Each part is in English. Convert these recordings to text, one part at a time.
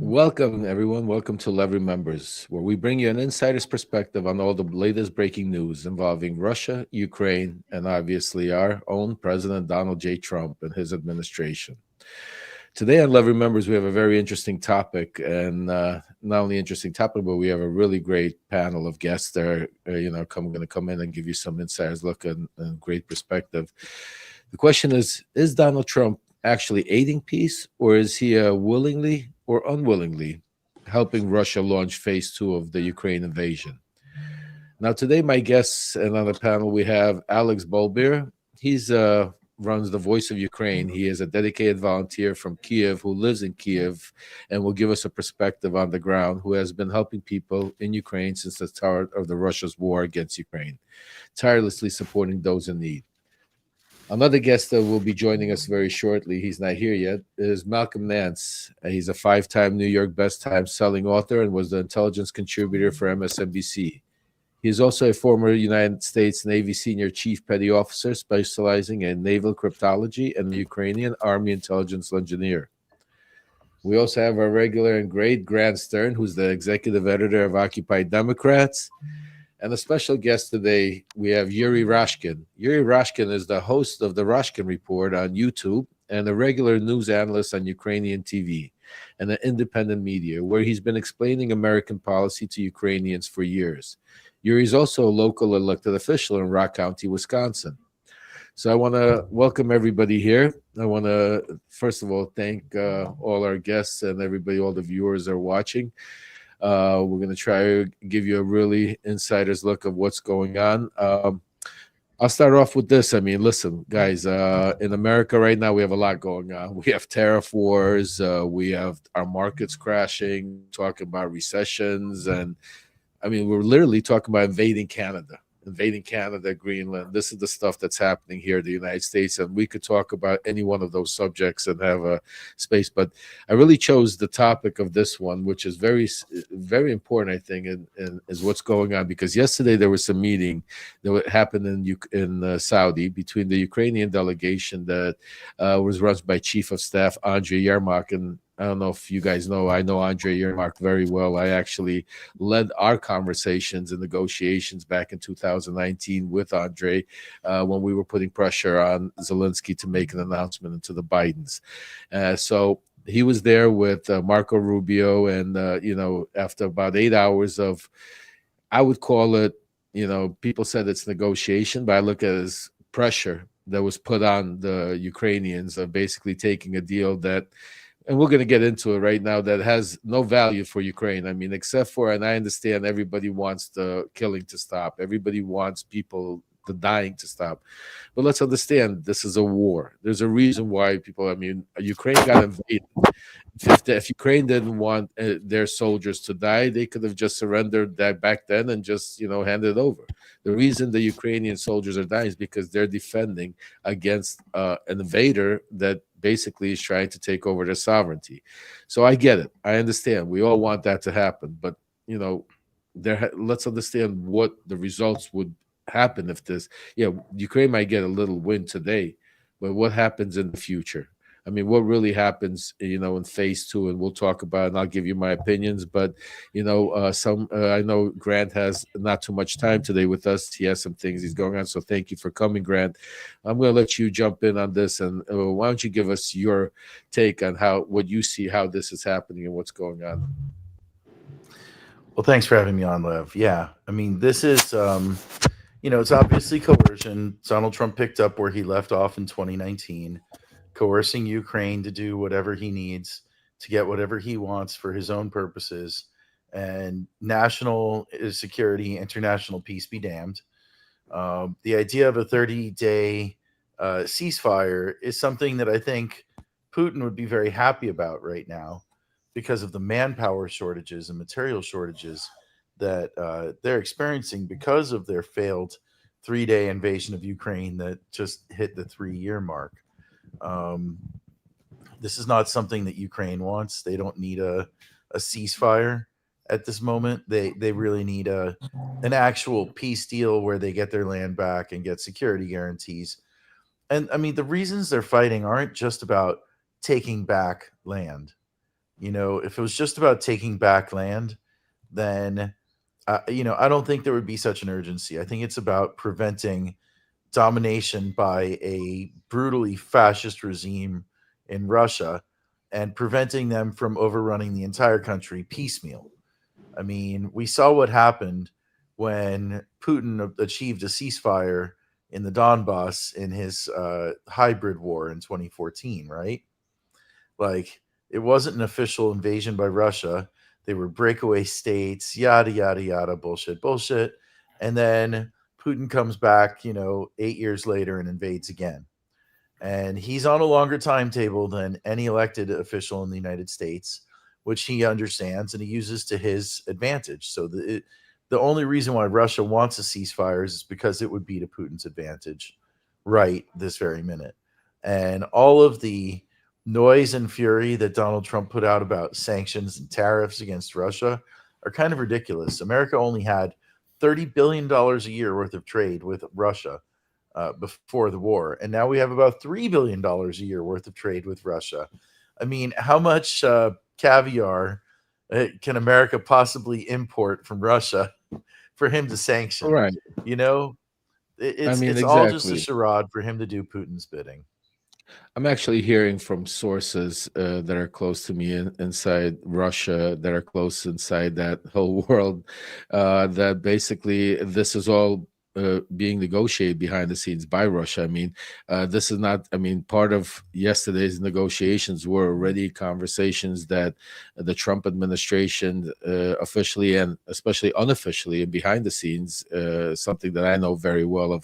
Welcome, everyone. Welcome to Levy Members, where we bring you an insider's perspective on all the latest breaking news involving Russia, Ukraine, and obviously our own President Donald J. Trump and his administration. Today on Levy Members, we have a very interesting topic, and not only interesting topic, but we have a really great panel of guests that are, going to come in and give you some insider's look and great perspective. The question is Donald Trump actually aiding peace, or is he willingly or unwillingly helping Russia launch phase 2 of the Ukraine invasion? Now, today, my guests and on the panel, we have Alex Bolbeer. He's runs the Voice of Ukraine. He is a dedicated volunteer from Kiev who lives in Kiev and will give us a perspective on the ground, who has been helping people in Ukraine since the start of the Russia's war against Ukraine, tirelessly supporting those in need. Another guest that will be joining us very shortly, he's not here yet, is Malcolm Nance. He's a 5-time New York Best Times selling author and was the intelligence contributor for MSNBC. He is also a former United States Navy senior chief petty officer specializing in naval cryptology and the Ukrainian Army intelligence engineer. We also have our regular and great Grant Stern, who's the executive editor of Occupy Democrats. And a special guest today, we have Yuri Rashkin. Yuri Rashkin is the host of the Rashkin Report on YouTube and a regular news analyst on Ukrainian TV and an independent media, where he's been explaining American policy to Ukrainians for years. Yuri is also a local elected official in Rock County, Wisconsin. So I want to welcome everybody here. I want to, first of all, thank all our guests and everybody, all the viewers are watching. We're going to try to give you a really insider's look of what's going on. I'll start off with this. I mean, listen, guys, in America right now, we have a lot going on. We have tariff wars. We have our markets crashing, talking about recessions. And I mean, we're literally talking about invading Canada, Greenland. This is the stuff that's happening here in the United States. And we could talk about any one of those subjects and have a space. But I really chose the topic of this one, which is very, very important, I think, and is what's going on. Because yesterday there was a meeting that happened in Saudi between the Ukrainian delegation that was run by Chief of Staff Andriy Yermak. And I don't know if you guys know, I know Andriy Yermak very well. I actually led our conversations and negotiations back in 2019 with Andriy when we were putting pressure on Zelensky to make an announcement into the Bidens. So he was there with Marco Rubio, and, after about 8 hours of, I would call it, people said it's negotiation, but I look at it as pressure that was put on the Ukrainians of basically taking a deal that, and we're going to get into it right now, that has no value for Ukraine. I mean, except for, and I understand everybody wants the killing to stop. Everybody wants people, the dying to stop. But let's understand, this is a war. There's a reason why Ukraine got invaded. If Ukraine didn't want their soldiers to die, they could have just surrendered that back then and just, handed it over. The reason the Ukrainian soldiers are dying is because they're defending against an invader that basically is trying to take over their sovereignty. So I get it. I understand. We all want that to happen. But, let's understand what the results would happen if this, Ukraine might get a little win today, but what happens in the future? I mean, what really happens, in phase 2, and we'll talk about it, and I'll give you my opinions. But, I know Grant has not too much time today with us. He has some things he's going on. So thank you for coming, Grant. I'm going to let you jump in on this. And why don't you give us your take on what you see, how this is happening and what's going on? Well, thanks for having me on, Lev. Yeah, I mean, this is, it's obviously coercion. Donald Trump picked up where he left off in 2019. Coercing Ukraine to do whatever he needs to get whatever he wants for his own purposes, and national security, international peace be damned. The idea of a 30-day ceasefire is something that I think Putin would be very happy about right now because of the manpower shortages and material shortages that they're experiencing because of their failed 3-day invasion of Ukraine that just hit the 3-year mark. This is not something that Ukraine wants. They don't need a ceasefire at this moment. They really need an actual peace deal where they get their land back and get security guarantees. And I mean, the reasons they're fighting aren't just about taking back land. You know, if it was just about taking back land, then you know, I don't think there would be such an urgency. I think it's about preventing domination by a brutally fascist regime in Russia and preventing them from overrunning the entire country piecemeal. I mean, we saw what happened when Putin achieved a ceasefire in the Donbass in his hybrid war in 2014, right? Like, it wasn't an official invasion by Russia. They were breakaway states, yada, yada, yada, bullshit, bullshit. And then Putin comes back, you know, 8 years later and invades again. And he's on a longer timetable than any elected official in the United States, which he understands and he uses to his advantage. So the only reason why Russia wants a ceasefire is because it would be to Putin's advantage right this very minute. And all of the noise and fury that Donald Trump put out about sanctions and tariffs against Russia are kind of ridiculous. America only had $30 billion a year worth of trade with Russia before the war. And now we have about $3 billion a year worth of trade with Russia. I mean, how much caviar can America possibly import from Russia for him to sanction? Right. You know, I mean, it's all just a exactly. charade for him to do Putin's bidding. I'm actually hearing from sources that are close to me inside Russia, that are close inside that whole world, that basically this is all being negotiated behind the scenes by Russia. I mean, this is not, I mean, part of yesterday's negotiations were already conversations that the Trump administration officially and especially unofficially and behind the scenes, something that I know very well of,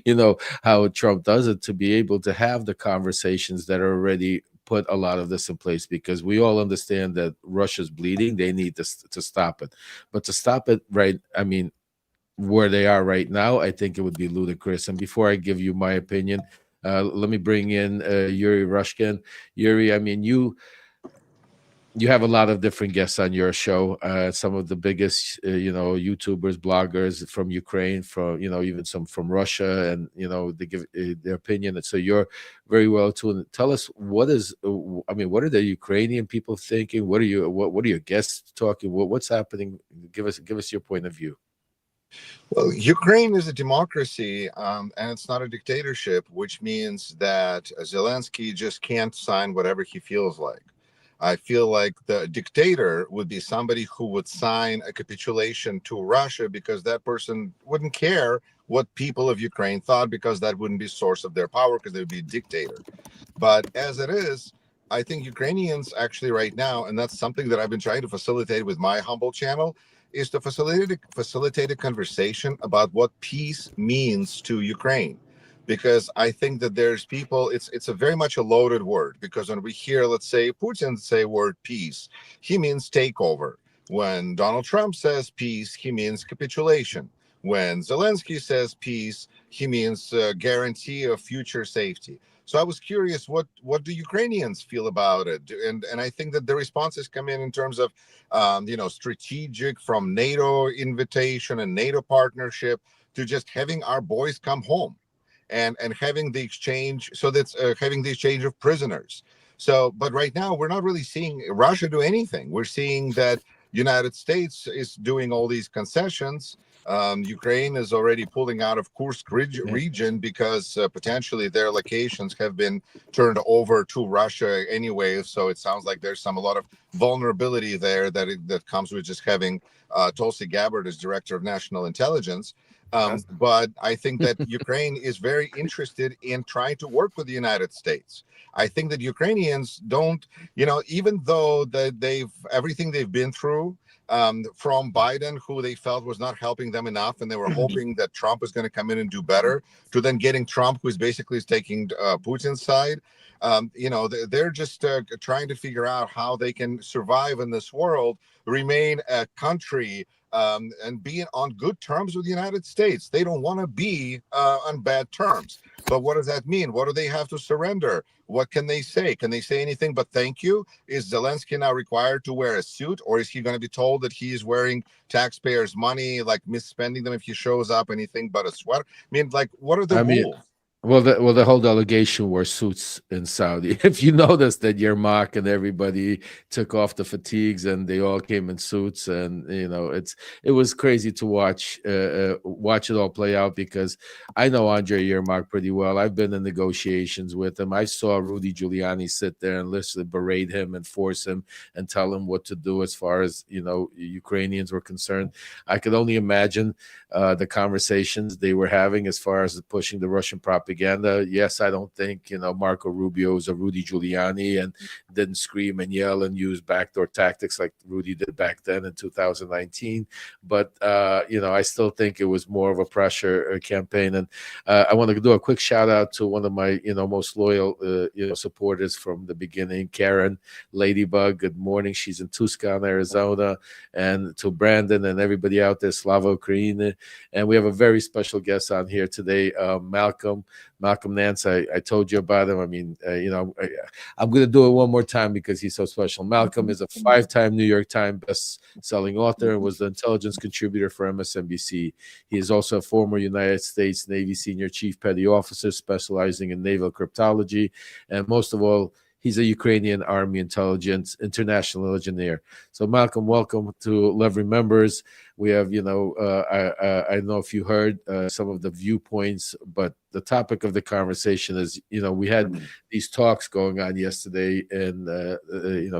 you know, how Trump does it, to be able to have the conversations that are already put a lot of this in place, because we all understand that Russia's bleeding. They need to stop it. But to stop it right, I mean, where they are right now, I think it would be ludicrous. And before I give you my opinion, let me bring in Yuri Rashkin. Yuri, I mean, you have a lot of different guests on your show. Some of the biggest, you know, YouTubers, bloggers from Ukraine, from, you know, even some from Russia, and, you know, they give their opinion. And so you're very well tuned. Tell us, what is, I mean, what are the Ukrainian people thinking? What are your guests talking? What's happening? Give us your point of view. Well, Ukraine is a democracy, and it's not a dictatorship, which means that Zelensky just can't sign whatever he feels like. I feel like the dictator would be somebody who would sign a capitulation to Russia because that person wouldn't care what people of Ukraine thought, because that wouldn't be source of their power, because they would be a dictator. But as it is, I think Ukrainians actually right now, and that's something that I've been trying to facilitate with my humble channel, is to facilitate a conversation about what peace means to Ukraine. Because I think that there's people, it's a very much a loaded word, because when we hear, let's say, Putin say word peace, he means takeover. When Donald Trump says peace, he means capitulation. When Zelensky says peace, he means guarantee of future safety. So I was curious, what do Ukrainians feel about it? And I think that the responses come in terms of, you know, strategic, from NATO invitation and NATO partnership, to just having our boys come home and having the exchange. So that's having the exchange of prisoners. So, but right now we're not really seeing Russia do anything. We're seeing that United States is doing all these concessions. Ukraine is already pulling out of Kursk region because potentially their locations have been turned over to Russia anyway. So it sounds like there's a lot of vulnerability there that comes with just having Tulsi Gabbard as director of national intelligence. But I think that Ukraine is very interested in trying to work with the United States. I think that Ukrainians don't, you know, even though that everything they've been through, from Biden, who they felt was not helping them enough, and they were hoping that Trump is going to come in and do better, to then getting Trump, who's basically taking Putin's side. You know, they're just trying to figure out how they can survive in this world, remain a country, and be on good terms with the United States. They don't want to be on bad terms. But what does that mean? What do they have to surrender? What can they say? Can they say anything but thank you? Is Zelensky now required to wear a suit, or is he going to be told that he is wearing taxpayers' money, like misspending them if he shows up anything but a sweater? I mean, like, what are the rules? Well, the whole delegation wore suits in Saudi. If you noticed that Yermak and everybody took off the fatigues and they all came in suits, and it was crazy to watch it all play out, because I know Andre Yermak pretty well. I've been in negotiations with him. I saw Rudy Giuliani sit there and literally berate him and force him and tell him what to do as far as Ukrainians were concerned. I could only imagine the conversations they were having as far as pushing the Russian propaganda. Yes, I don't think Marco Rubio is a Rudy Giuliani and didn't scream and yell and use backdoor tactics like Rudy did back then in 2019. But I still think it was more of a pressure campaign. And I want to do a quick shout out to one of my most loyal supporters from the beginning, Karen Ladybug. Good morning. She's in Tucson, Arizona, and to Brandon and everybody out there, Slava Ukraine. And we have a very special guest on here today, Malcolm Nance. I told you about him. I mean, I'm going to do it one more time because he's so special. Malcolm is a 5-time New York Times best-selling author and was the intelligence contributor for MSNBC. He is also a former United States Navy senior chief petty officer specializing in naval cryptology. And most of all, he's a Ukrainian Army intelligence international engineer. So, Malcolm, welcome to Love Remembers. We have, I don't know if you heard some of the viewpoints, but the topic of the conversation is, we had these talks going on yesterday in,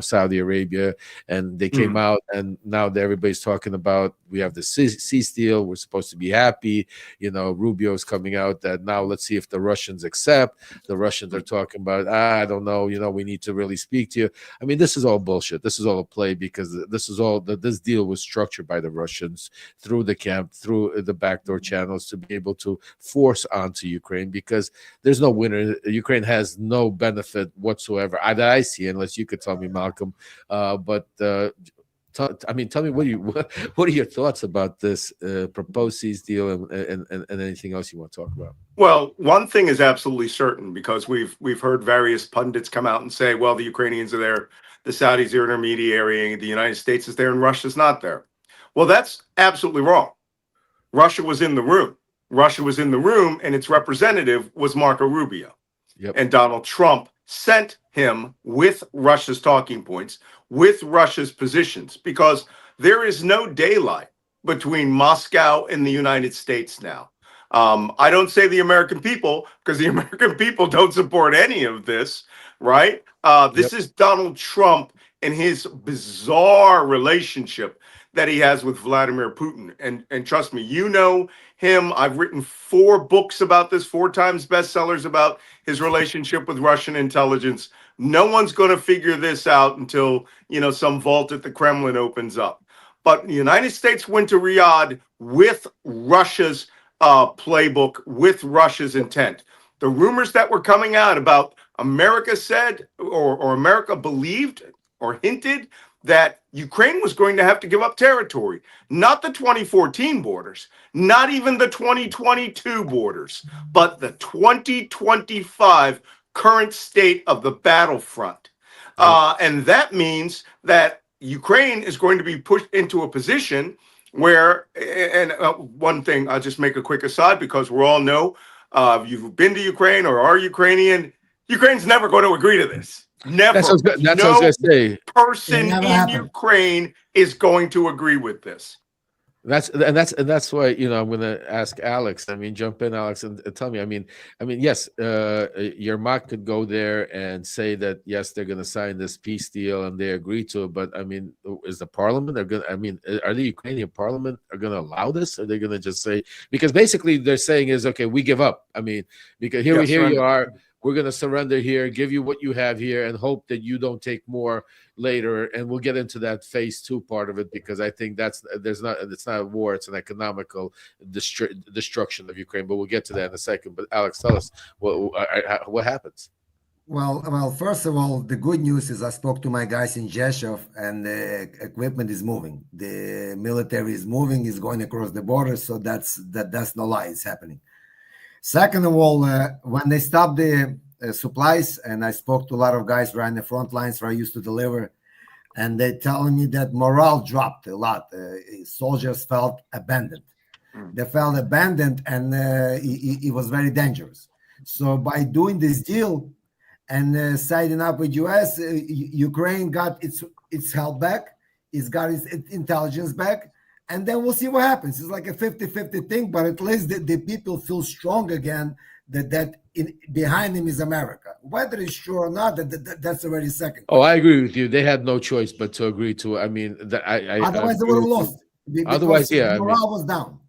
Saudi Arabia, and they came out, and now everybody's talking about, we have the cease deal. We're supposed to be happy. Rubio's coming out that now let's see if the Russians accept. The Russians are talking about, I don't know, we need to really speak to you. I mean, this is all bullshit. This is all a play, because this deal was structured by the Russians through the camp, through the backdoor channels, to be able to force onto Ukraine, because there's no winner. Ukraine has no benefit whatsoever that I see, unless you could tell me, Malcolm. Tell me, what are your thoughts about this proposed cease deal and anything else you want to talk about? Well, one thing is absolutely certain, because we've heard various pundits come out and say, well, the Ukrainians are there, the Saudis are intermediarying, the United States is there, and Russia's not there. Well, that's absolutely wrong. Russia was in the room. Russia was in the room, and its representative was Marco Rubio. Yep. And Donald Trump sent him with Russia's talking points, with Russia's positions, because there is no daylight between Moscow and the United States now. I don't say the American people, because the American people don't support any of this, right? This is Donald Trump and his bizarre relationship that he has with Vladimir Putin. And trust me, you know him. I've written 4 books about this, 4 times bestsellers about his relationship with Russian intelligence. No one's going to figure this out until, some vault at the Kremlin opens up. But the United States went to Riyadh with Russia's playbook, with Russia's intent. The rumors that were coming out about America said, or America believed or hinted, that Ukraine was going to have to give up territory, not the 2014 borders, not even the 2022 borders, but the 2025 current state of the battlefront. And that means that Ukraine is going to be pushed into a position where, and one thing, I'll just make a quick aside, because we all know, if you've been to Ukraine or are Ukrainian, Ukraine's never going to agree to this. Never. That's what I was going to say. Person in Ukraine is going to agree with this. That's why I'm going to ask Alex. I mean, jump in, Alex, and tell me. I mean, yes, Yermak could go there and say that yes, they're going to sign this peace deal and they agree to it. But I mean, is the parliament? Are the Ukrainian parliament going to allow this? Or are they going to just say, because basically they're saying is, okay, we give up. I mean, because here you are. We're going to surrender here, give you what you have here, and hope that you don't take more later. And we'll get into that phase 2 part of it, because I think it's not a war, it's an economical destruction of Ukraine. But we'll get to that in a second. But Alex, tell us what happens. Well, first of all, the good news is I spoke to my guys in Jeshov, and the equipment is moving. The military is moving, is going across the border. So that's no lie, it's happening. Second of all, when they stopped the supplies, and I spoke to a lot of guys right in the front lines where I used to deliver, and they're telling me that morale dropped a lot. Soldiers felt abandoned. They felt abandoned, and it was very dangerous. So by doing this deal and siding up with US, Ukraine got its help back, it's got its intelligence back, and then we'll see what happens. It's like a 50-50 thing, but at least the people feel strong again that behind him is America. Whether it's true or not, that's already second. Oh, I agree with you. They had no choice but to agree to. I mean, Otherwise, they would have lost. Otherwise, yeah, the morale was down.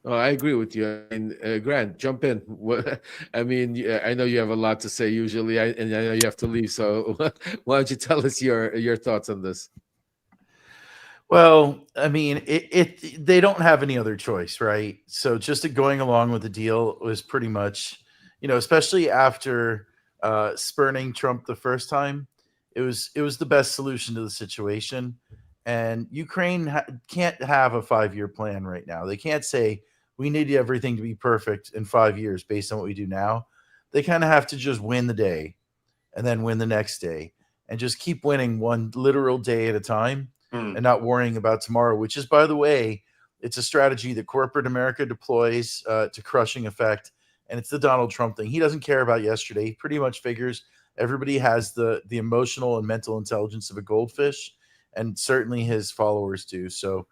Oh, I agree with you. And Grant, jump in. I mean, I know you have a lot to say usually, and I know you have to leave. So why don't you tell us your thoughts on this? Well, I mean, they don't have any other choice, right? So just going along with the deal was pretty much, especially after spurning Trump the first time, it was the best solution to the situation. And Ukraine can't have a 5-year plan right now. They can't say we need everything to be perfect in 5 years based on what we do now. They kind of have to just win the day and then win the next day and just keep winning one literal day at a time. And not worrying about tomorrow, which is, by the way, it's a strategy that corporate America deploys to crushing effect. And it's the Donald Trump thing. He doesn't care about yesterday. He pretty much figures everybody has the emotional and mental intelligence of a goldfish, and certainly his followers do. So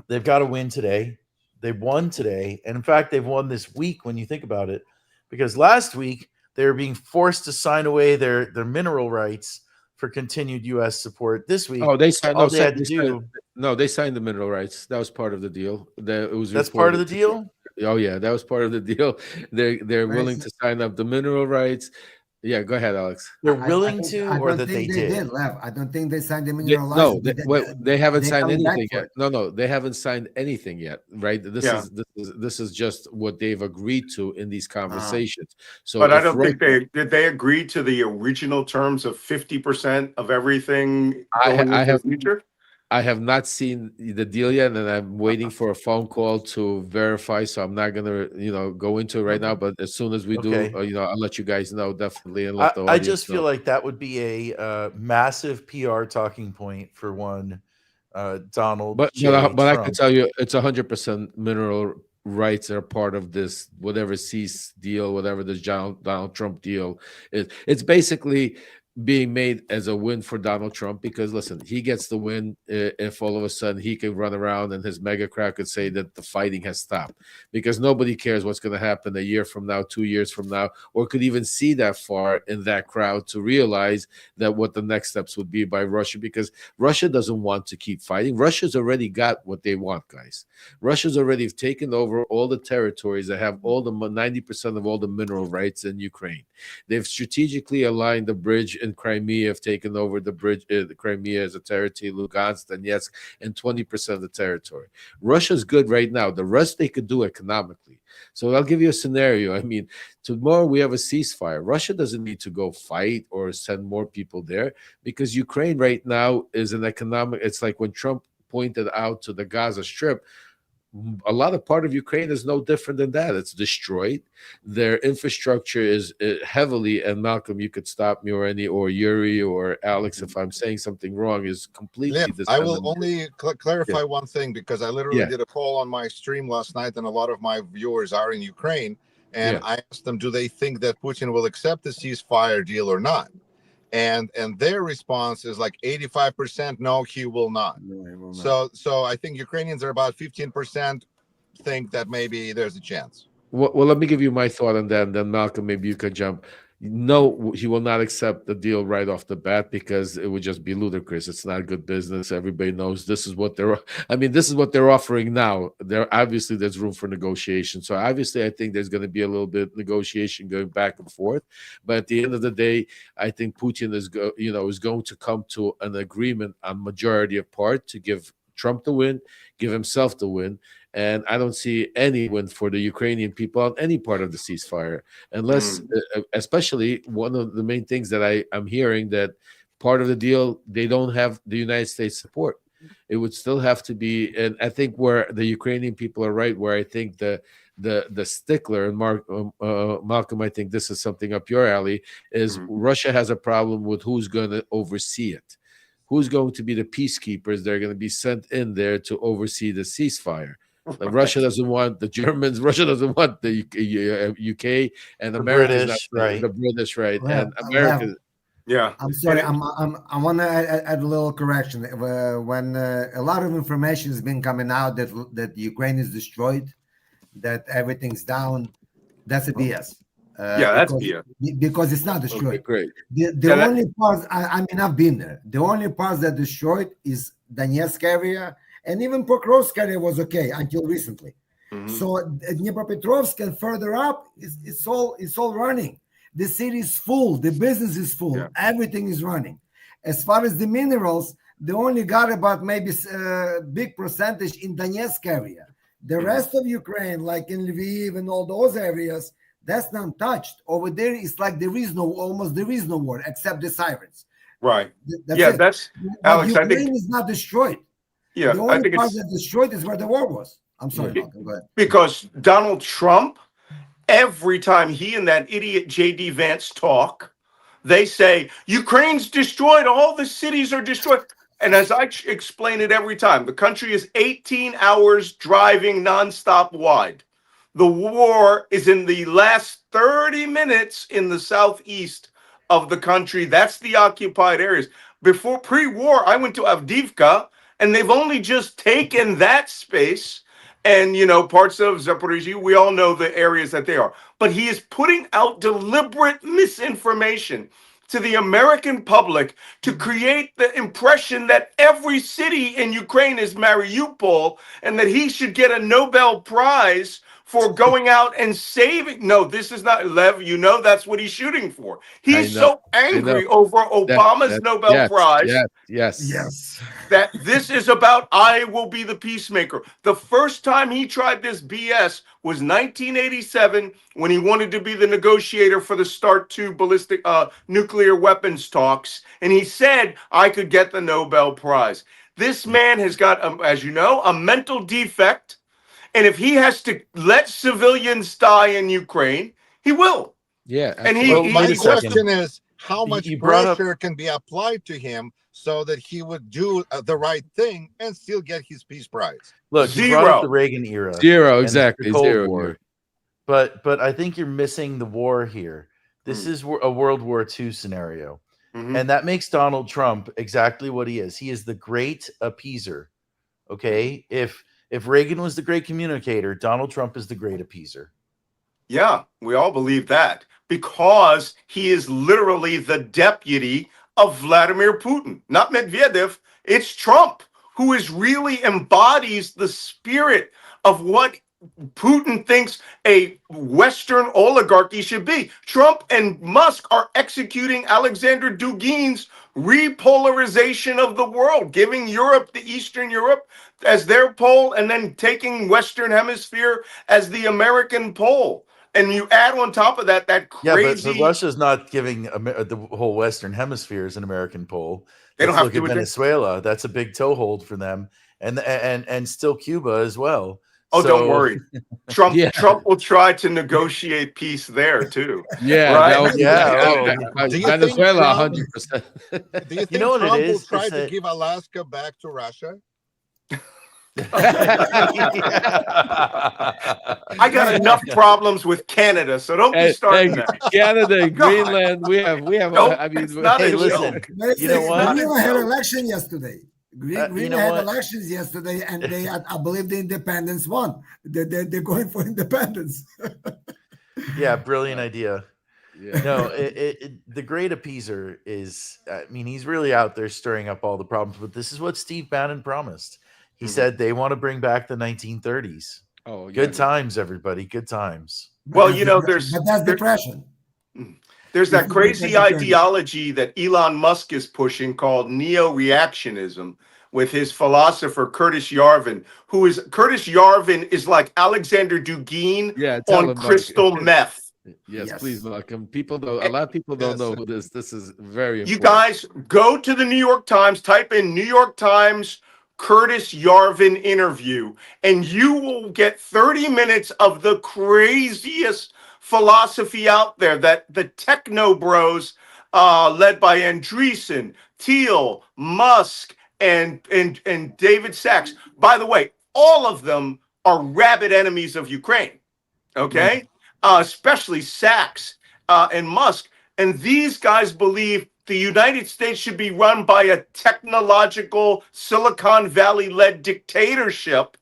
they've got to win today. They won today. And in fact, they've won this week when you think about it, because last week they were being forced to sign away their mineral rights for continued U.S. support. This week, they signed. All they had to do. They signed the mineral rights. That was part of the deal. That's part of the deal. Oh yeah, that was part of the deal. They're willing to sign up the mineral rights. Yeah, go ahead, Alex. They're willing to, or that they did. I don't think they signed the mineral rights. No, they haven't signed anything yet. No, they haven't signed anything yet. Right? This is just what they've agreed to in these conversations. So, but I don't think did they agree to the original terms of 50% of everything going into the future? I have not seen the deal yet, and I'm waiting for a phone call to verify. So I'm not gonna, go into it right now. But as soon as we do, I'll let you guys know definitely. And let the I just feel like that would be a massive PR talking point for one, Donald. But I can tell you, it's 100% mineral rights are part of this whatever cease deal, whatever this Donald Trump deal is. It's basically being made as a win for Donald Trump, because listen, he gets the win if all of a sudden he can run around and his mega crowd could say that the fighting has stopped, because nobody cares what's going to happen a year from now, 2 years from now, or could even see that far in that crowd to realize that what the next steps would be by Russia, because Russia doesn't want to keep fighting. Russia's already got what they want, guys. Russia's already taken over all the territories that have all the 90% of all the mineral rights in Ukraine. They've strategically aligned the bridge in Crimea, have taken over the bridge, the Crimea as a territory, Lugansk, Donetsk, and 20% of the territory. Russia's good right now. The rest they could do economically. So I'll give you a scenario. I mean, tomorrow we have a ceasefire. Russia doesn't need to go fight or send more people there, because Ukraine right now is an economic. It's like when Trump pointed out to the Gaza Strip, a lot of part of Ukraine is no different than that. It's destroyed. Their infrastructure is heavily, and Malcolm, you could stop me, or Yuri or Alex if I'm saying something wrong, is completely. I will only clarify one thing, because I literally did a poll on my stream last night, and a lot of my viewers are in Ukraine, and I asked them, do they think that Putin will accept the ceasefire deal or not? And their response is like 85% no, he will not. No, he will not. So I think Ukrainians are about 15% think that maybe there's a chance. Well, let me give you my thought on that, and then Malcolm, maybe you could jump. No, he will not accept the deal right off the bat, because it would just be ludicrous. It's not good business. Everybody knows this is what this is what they're offering now. Obviously there's room for negotiation. So obviously I think there's going to be a little bit of negotiation going back and forth. But at the end of the day, I think Putin is going to come to an agreement on majority of part to give Trump the win, give himself the win. And I don't see any win for the Ukrainian people on any part of the ceasefire, unless, especially one of the main things that I'm hearing, that part of the deal, they don't have the United States support. It would still have to be, and I think where the Ukrainian people are right, where I think the stickler, and Malcolm, I think this is something up your alley, is Russia has a problem with who's going to oversee it. Who's going to be the peacekeepers that are going to be sent in there to oversee the ceasefire? Russia doesn't want the Germans. Russia doesn't want the UK, and America, British, right? The British, right? Well, And America. Yeah. I'm sorry. I want to add a little correction. When a lot of information has been coming out that Ukraine is destroyed, that everything's down, that's a BS. That's BS. Because it's not destroyed. Okay, great. The only parts, I mean, I've been there. The only parts that destroyed is Donetsk area, and even Pokrovsk area was okay until recently. So Dnipropetrovsk and further up, it's all running. The city is full. The business is full. Yeah. Everything is running. As far as the minerals, they only got about maybe a big percentage in Donetsk area. The rest of Ukraine, like in Lviv and all those areas, that's not touched. Over there, it's like there is no war except the sirens. Right. That's Yeah, it. that's But Alex. I Ukraine think. is not destroyed. Yeah, The I only think part it's that destroyed is where the war was. I'm sorry, Malcolm. Go ahead. because Donald Trump, every time he and that idiot J.D. Vance talk, they say Ukraine's destroyed. All the cities are destroyed. And as I explain it every time, the country is 18 hours driving nonstop wide. The war is in the last 30 minutes in the southeast of the country. That's the occupied areas. Before pre-war, I went to Avdiivka, and they've only just taken that space. And, parts of Zaporizhzhia, we all know the areas that they are. But he is putting out deliberate misinformation to the American public to create the impression that every city in Ukraine is Mariupol and that he should get a Nobel Prize for going out and saving. No, this is not, Lev, that's what he's shooting for. He's so angry over Obama's Nobel Prize. Yes. That this is about, I will be the peacemaker. The first time he tried this BS was 1987 when he wanted to be the negotiator for the START 2 ballistic nuclear weapons talks. And he said, I could get the Nobel Prize. This man has got, as you know, a mental defect. And if he has to let civilians die in Ukraine, he will. Yeah. And my question is, how much You brought up- pressure can be applied to him so that he would do the right thing and still get his peace prize? Look, you Zero. brought up the Reagan era. Zero, and exactly. the Cold Zero. War. But I think you're missing the war here. This is a World War II scenario. And that makes Donald Trump exactly what he is. He is the great appeaser. Okay? If Reagan was the great communicator, Donald Trump is the great appeaser. Yeah, we all believe that because he is literally the deputy of Vladimir Putin, not Medvedev. It's Trump who really embodies the spirit of what Putin thinks a Western oligarchy should be. Trump and Musk are executing Alexander Dugin's repolarization of the world, giving Europe, the Eastern Europe, as their pole, and then taking Western Hemisphere as the American pole. And you add on top of that crazy. Yeah, but Russia's not giving the whole Western Hemisphere as an American pole. They don't Let's have look to at Venezuela. That's a big toehold for them, and still Cuba as well. Oh, So- don't worry. Trump will try to negotiate peace there too. Yeah. Right? Do you think Venezuela, Trump- 100%. Do you think You know what it Trump will is? try Is to that- give Alaska back to Russia? I got enough problems with Canada, so don't be starting that. Canada, God. Greenland, we have. Nope, I mean, it's not Hey, a listen. joke. You know what? Greenland had election yesterday. You Greenland know had what? elections yesterday, and they, I believe, the independents won. They're going for independence. Yeah, brilliant idea. Yeah. No, the great appeaser is, I mean, he's really out there stirring up all the problems, but this is what Steve Bannon promised. He said they want to bring back the 1930s. Oh, yeah. Good times, everybody. Good times. Well, But there's that's depression. There's that It's crazy depression. ideology that Elon Musk is pushing called neo-reactionism with his philosopher Curtis Yarvin, Curtis Yarvin is like Alexander Dugin Yeah, tell on him, Mike. crystal meth. Yes, Yes. please, Malcolm. A lot of people don't know who this. This is very important. You guys go to the New York Times, type in New York Times Curtis Yarvin interview, and you will get 30 minutes of the craziest philosophy out there that the techno bros, led by Andreessen, Thiel, Musk, and David Sachs. By the way, all of them are rabid enemies of Ukraine. Okay, especially Sachs and Musk, and these guys believe the United States should be run by a technological Silicon Valley-led dictatorship,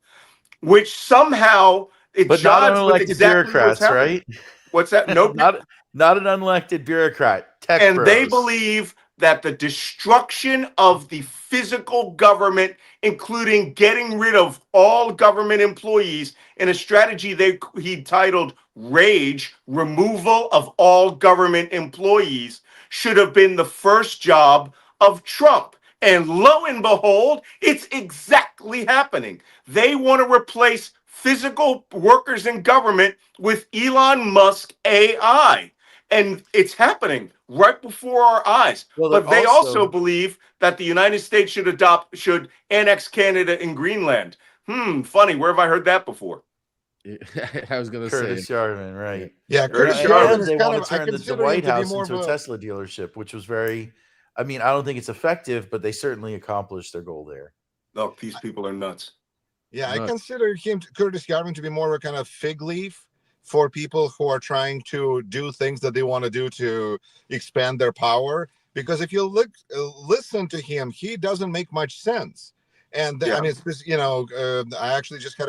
which somehow it But not jives with unelected exactly what's bureaucrats, happening. right? What's that? Nope. Not an unelected bureaucrat. Tech And they bros. believe that the destruction of the physical government, including getting rid of all government employees, in a strategy he titled Rage, removal of all government employees, should have been the first job of Trump. And lo and behold, it's exactly happening. They want to replace physical workers in government with Elon Musk AI. And it's happening right before our eyes. Well, but they also also believe that the United States should annex Canada and Greenland. Funny. Where have I heard that before? I was going to say Curtis Yarvin, right? Yeah, Curtis Curtis Yarvin Yarvin And is they kind want of, to I turn the consider him White to be House more into of a a, Tesla dealership, which was very, I mean, I don't think it's effective, but they certainly accomplished their goal there. Look, these people are nuts. yeah, I Nuts. consider Curtis Yarvin to be more of a kind of fig leaf for people who are trying to do things that they want to do to expand their power. Because if you listen to him, he doesn't make much sense. And Yeah. I mean, it's, you know, I actually just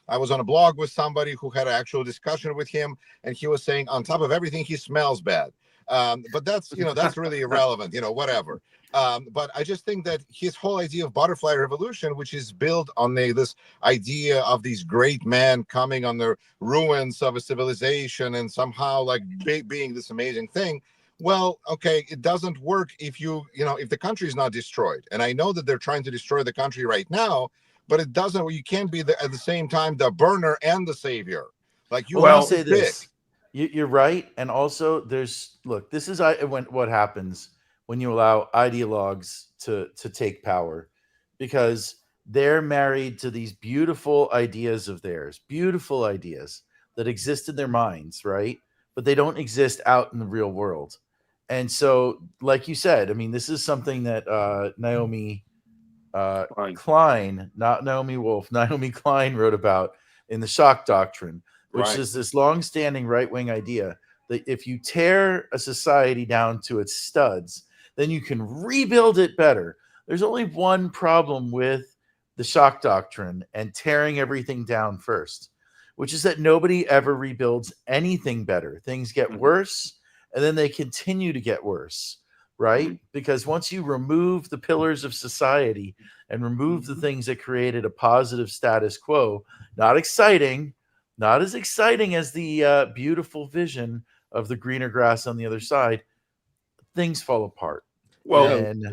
I was on a blog with somebody who had an actual discussion with him, and he was saying, on top of everything, he smells bad. But that's, you know, that's really irrelevant, you know, whatever. But I just think that his whole idea of butterfly revolution, which is built on this idea of these great men coming on the ruins of a civilization and somehow like being this amazing thing. Well, okay, it doesn't work if if the country is not destroyed. And I know that they're trying to destroy the country right now, but it doesn't. You can't be at the same time the burner and the savior. Like you Well, have I'll say to pick. this. You're right. And also look, this is what happens when you allow ideologues to take power, because they're married to these beautiful ideas of theirs, beautiful ideas that exist in their minds, right? But they don't exist out in the real world. And so, like you said, I mean, this is something that Naomi Klein, not Naomi Wolf, Naomi Klein wrote about in The Shock Doctrine, which is this long-standing right-wing idea that if you tear a society down to its studs, then you can rebuild it better. There's only one problem with the Shock Doctrine and tearing everything down first, which is that nobody ever rebuilds anything better. Things get worse, and then they continue to get worse, right? Because once you remove the pillars of society and remove the things that created a positive status quo, not exciting, not as exciting as the beautiful vision of the greener grass on the other side, things fall apart. Well, and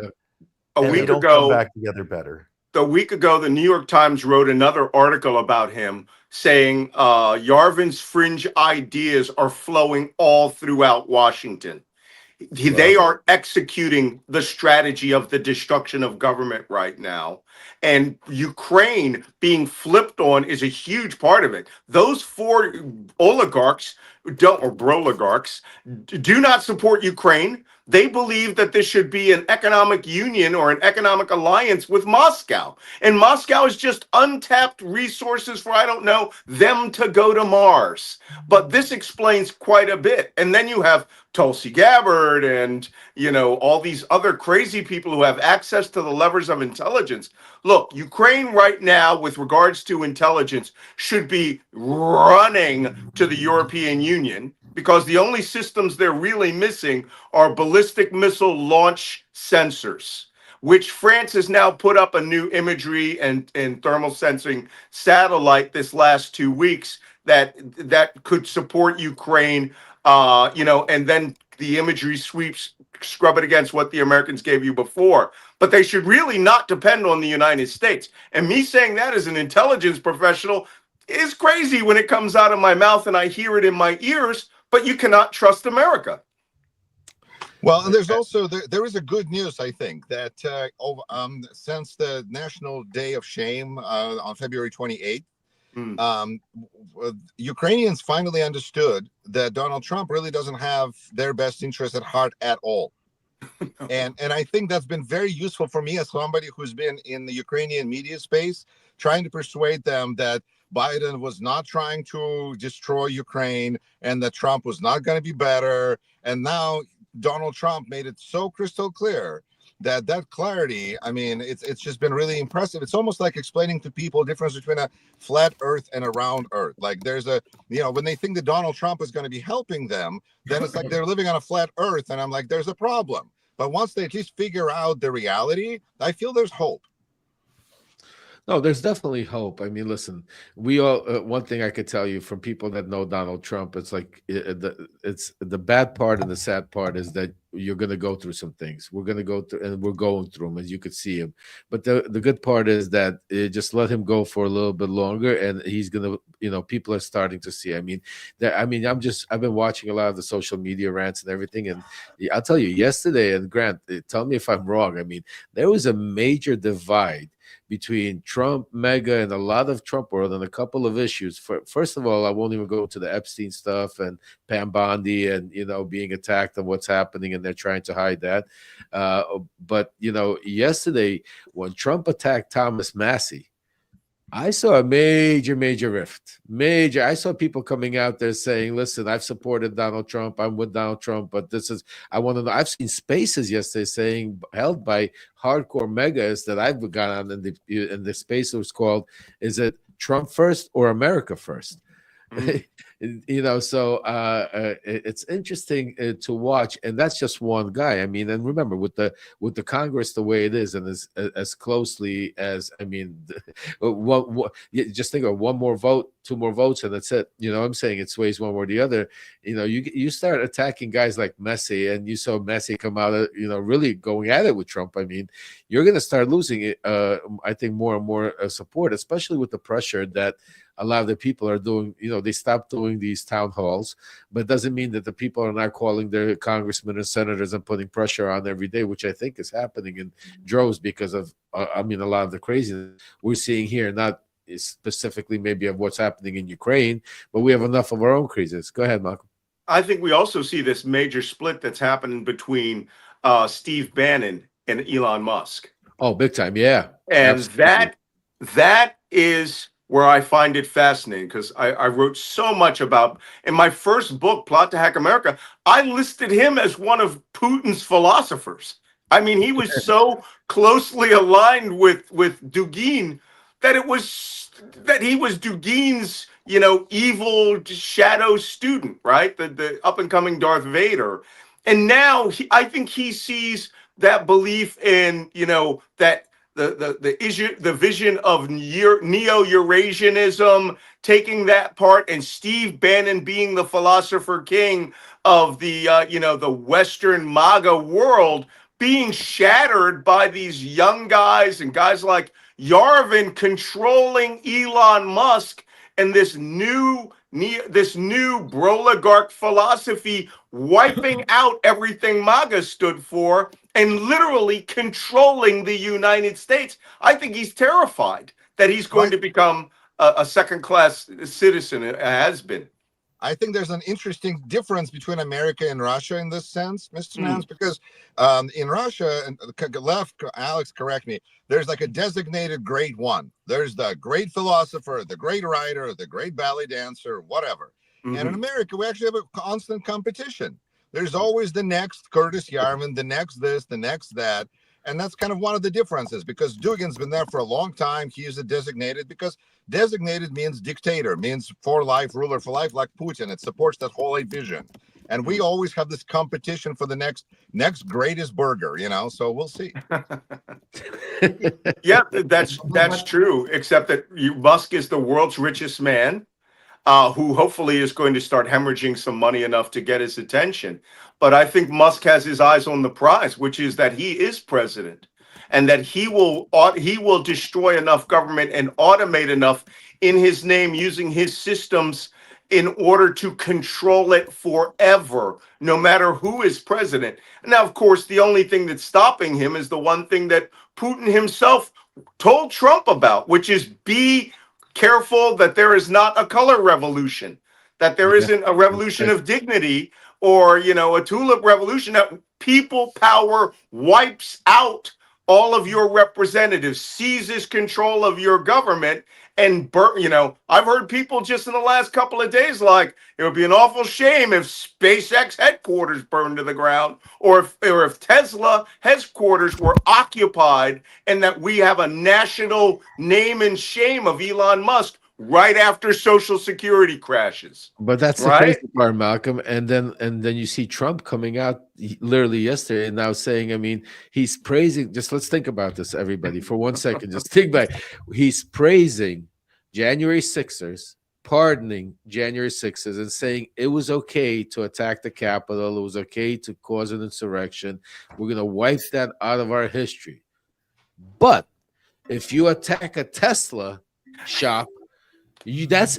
a they week don't ago, come back together better. a week ago, the New York Times wrote another article about him saying Yarvin's fringe ideas are flowing all throughout Washington. They are executing the strategy of the destruction of government right now. And Ukraine being flipped on is a huge part of it. Those four oligarchs, or broligarchs, do not support Ukraine. They believe that this should be an economic union or an economic alliance with Moscow. And Moscow is just untapped resources for, I don't know, them to go to Mars. But this explains quite a bit. And then you have Tulsi Gabbard and, all these other crazy people who have access to the levers of intelligence. Look, Ukraine right now, with regards to intelligence, should be running to the European Union, because the only systems they're really missing are ballistic missile launch sensors, which France has now put up a new imagery and thermal sensing satellite this last 2 weeks that could support Ukraine, and then the imagery scrub it against what the Americans gave you before. But they should really not depend on the United States. And me saying that as an intelligence professional is crazy when it comes out of my mouth and I hear it in my ears, but you cannot trust America. Well, and there's also there is a good news, I think, that since the National Day of Shame on February 28th, Ukrainians finally understood that Donald Trump really doesn't have their best interest at heart at all. And I think that's been very useful for me as somebody who's been in the Ukrainian media space, trying to persuade them that Biden was not trying to destroy Ukraine and that Trump was not going to be better. And now Donald Trump made it so crystal clear that clarity, I mean, it's just been really impressive. It's almost like explaining to people the difference between a flat earth and a round earth. Like there's a, when they think that Donald Trump is going to be helping them, then it's like they're living on a flat earth. And I'm like, there's a problem. But once they at least figure out the reality, I feel there's hope. No, there's definitely hope. I mean, listen, we all, one thing I could tell you from people that know Donald Trump, it's like, it's the bad part and the sad part is that you're going to go through some things. We're going to go through, and we're going through them, as you could see him. But the good part is that just let him go for a little bit longer, and he's going to, people are starting to see. I mean, I've been watching a lot of the social media rants and everything, and I'll tell you, yesterday, and Grant, tell me if I'm wrong. I mean, there was a major divide between Trump, MAGA, and a lot of Trump world on a couple of issues. First of all, I won't even go to the Epstein stuff and Pam Bondi and, being attacked and what's happening, and they're trying to hide that. But, yesterday when Trump attacked Thomas Massey, I saw a major rift. I saw people coming out there saying, listen, I've supported Donald Trump. I'm with Donald Trump, but I want to know. I've seen spaces yesterday held by hardcore megas that I've got on in the space that was called, is it Trump first or America first? So it's interesting to watch, and that's just one guy. I mean, and remember, with the Congress the way it is, and as closely as, I mean, just think of one more vote, two more votes, and that's it. I'm saying it sways one way or the other. You start attacking guys like Messi, and you saw Messi come out, really going at it with Trump. I mean, you're going to start losing it. I think more and more support, especially with the pressure that a lot of the people are doing. They stopped doing these town halls, but it doesn't mean that the people are not calling their congressmen and senators and putting pressure on every day, which I think is happening in droves because of, a lot of the craziness we're seeing here, not specifically maybe of what's happening in Ukraine, but we have enough of our own craziness. Go ahead, Malcolm. I think we also see this major split that's happening between Steve Bannon and Elon Musk. Oh, big time. Yeah. And absolutely. that is where I find it fascinating, because I wrote so much about, in my first book, Plot to Hack America, I listed him as one of Putin's philosophers. I mean, he was so closely aligned with Dugin that he was Dugin's, evil shadow student, right? The up and coming Darth Vader. And now I think he sees that belief in, that the vision of neo-Eurasianism, taking that part, and Steve Bannon being the philosopher king of the the Western MAGA world, being shattered by these young guys and guys like Yarvin controlling Elon Musk and this new broligarch philosophy, wiping out everything MAGA stood for and literally controlling the United States. I think he's terrified that he's going to become a second-class citizen. It has been. I think there's an interesting difference between America and Russia in this sense, Mr. Nance, because in Russia, and left, Alex, correct me, there's like a designated grade one. There's the great philosopher, the great writer, the great ballet dancer, whatever. And in America, we actually have a constant competition. There's always the next Curtis Yarvin, the next this, the next that. And that's kind of one of the differences, because Dugin's been there for a long time. He is a designated, because designated means dictator, means for life, ruler for life, like Putin. It supports that whole vision. And we always have this competition for the next greatest burger, so we'll see. Yeah, that's true, except that Musk is the world's richest man, who hopefully is going to start hemorrhaging some money enough to get his attention. But I think Musk has his eyes on the prize, which is that he is president, and that he will destroy enough government and automate enough in his name using his systems in order to control it forever, no matter who is president. Now, of course, the only thing that's stopping him is the one thing that Putin himself told Trump about, which is be careful that there is not a color revolution, that there isn't a revolution of dignity, or a tulip revolution, that people power wipes out all of your representatives, seizes control of your government, and I've heard people just in the last couple of days like it would be an awful shame if SpaceX headquarters burned to the ground, or if Tesla headquarters were occupied, and that we have a national name and shame of Elon Musk right after Social Security crashes. But that's the crazy part, Malcolm. And then you see Trump coming out literally yesterday and now saying, I mean, he's praising. Just let's think about this, everybody, for 1 second. Just think back. He's praising January 6ers, pardoning January 6ers, and saying it was okay to attack the Capitol. It was okay to cause an insurrection. We're going to wipe that out of our history. But if you attack a Tesla shop, that's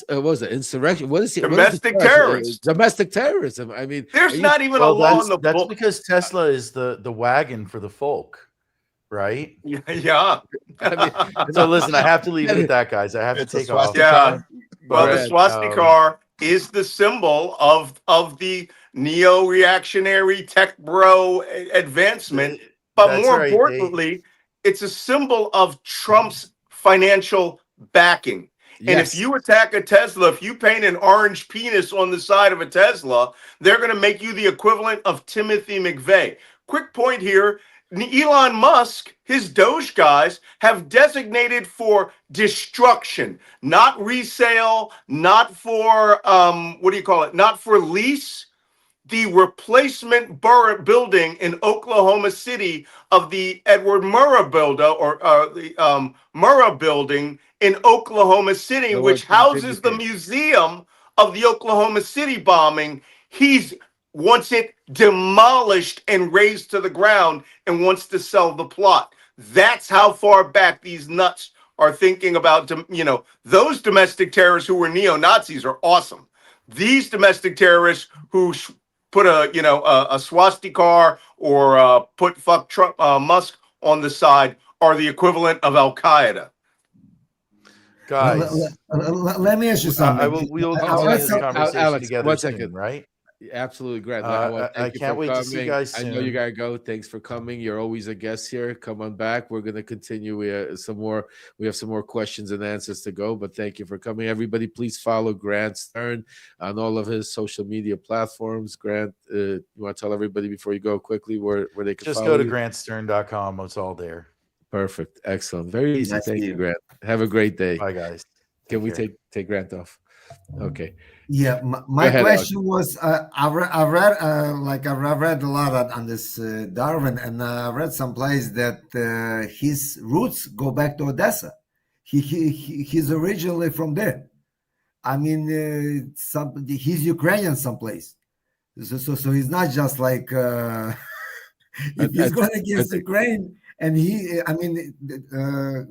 what was it? Insurrection. What is it? Domestic terrorism. Domestic terrorism. I mean, there's not even a law in the that's book. because Tesla is the wagon for the folk, right? Yeah. I mean, So listen, I have to leave it at that, guys. I have to take off. Yeah. Well, the Right. swastika is the symbol of the neo-reactionary tech bro advancement. But That's more right. importantly, it's a symbol of Trump's financial backing. And if yes. you attack a Tesla, if you paint an orange penis on the side of a Tesla, they're going to make you the equivalent of Timothy McVeigh. Quick point here. Elon Musk, his Doge guys, have designated for destruction, not resale, not for, not for lease, the replacement building in Oklahoma City of the Edward Murrah the Murrah building in Oklahoma City, which houses the museum of the Oklahoma City bombing. He wants it demolished and razed to the ground and wants to sell the plot. That's how far back these nuts are thinking about, those domestic terrorists who were neo-Nazis are awesome. These domestic terrorists who put a swastika or put fuck Trump, Musk on the side are the equivalent of Al Qaeda. Guys, let me ask you something. We'll continue this conversation Alex, together 1 soon, second. right? Absolutely great. I can't wait to see you guys I know soon. you gotta go. Thanks for coming. You're always a guest here. Come on back. We're gonna continue. We have some more questions and answers to go. But thank you for coming, everybody. Please follow Grant Stern on all of his social media platforms. Grant, you want to tell everybody before you go quickly where they can Just follow go to you? grantstern.com. It's all there. Perfect. Excellent. Very easy. Nice Thank to you, you. Grant. Have a great day. Bye, guys. Can we care. take Grant off? Okay. Yeah, my ahead, question was, I read a lot on this Darwin, and I read someplace that his roots go back to Odessa. He's originally from there. I mean, he's Ukrainian someplace. So he's not just like if he's going against Ukraine, and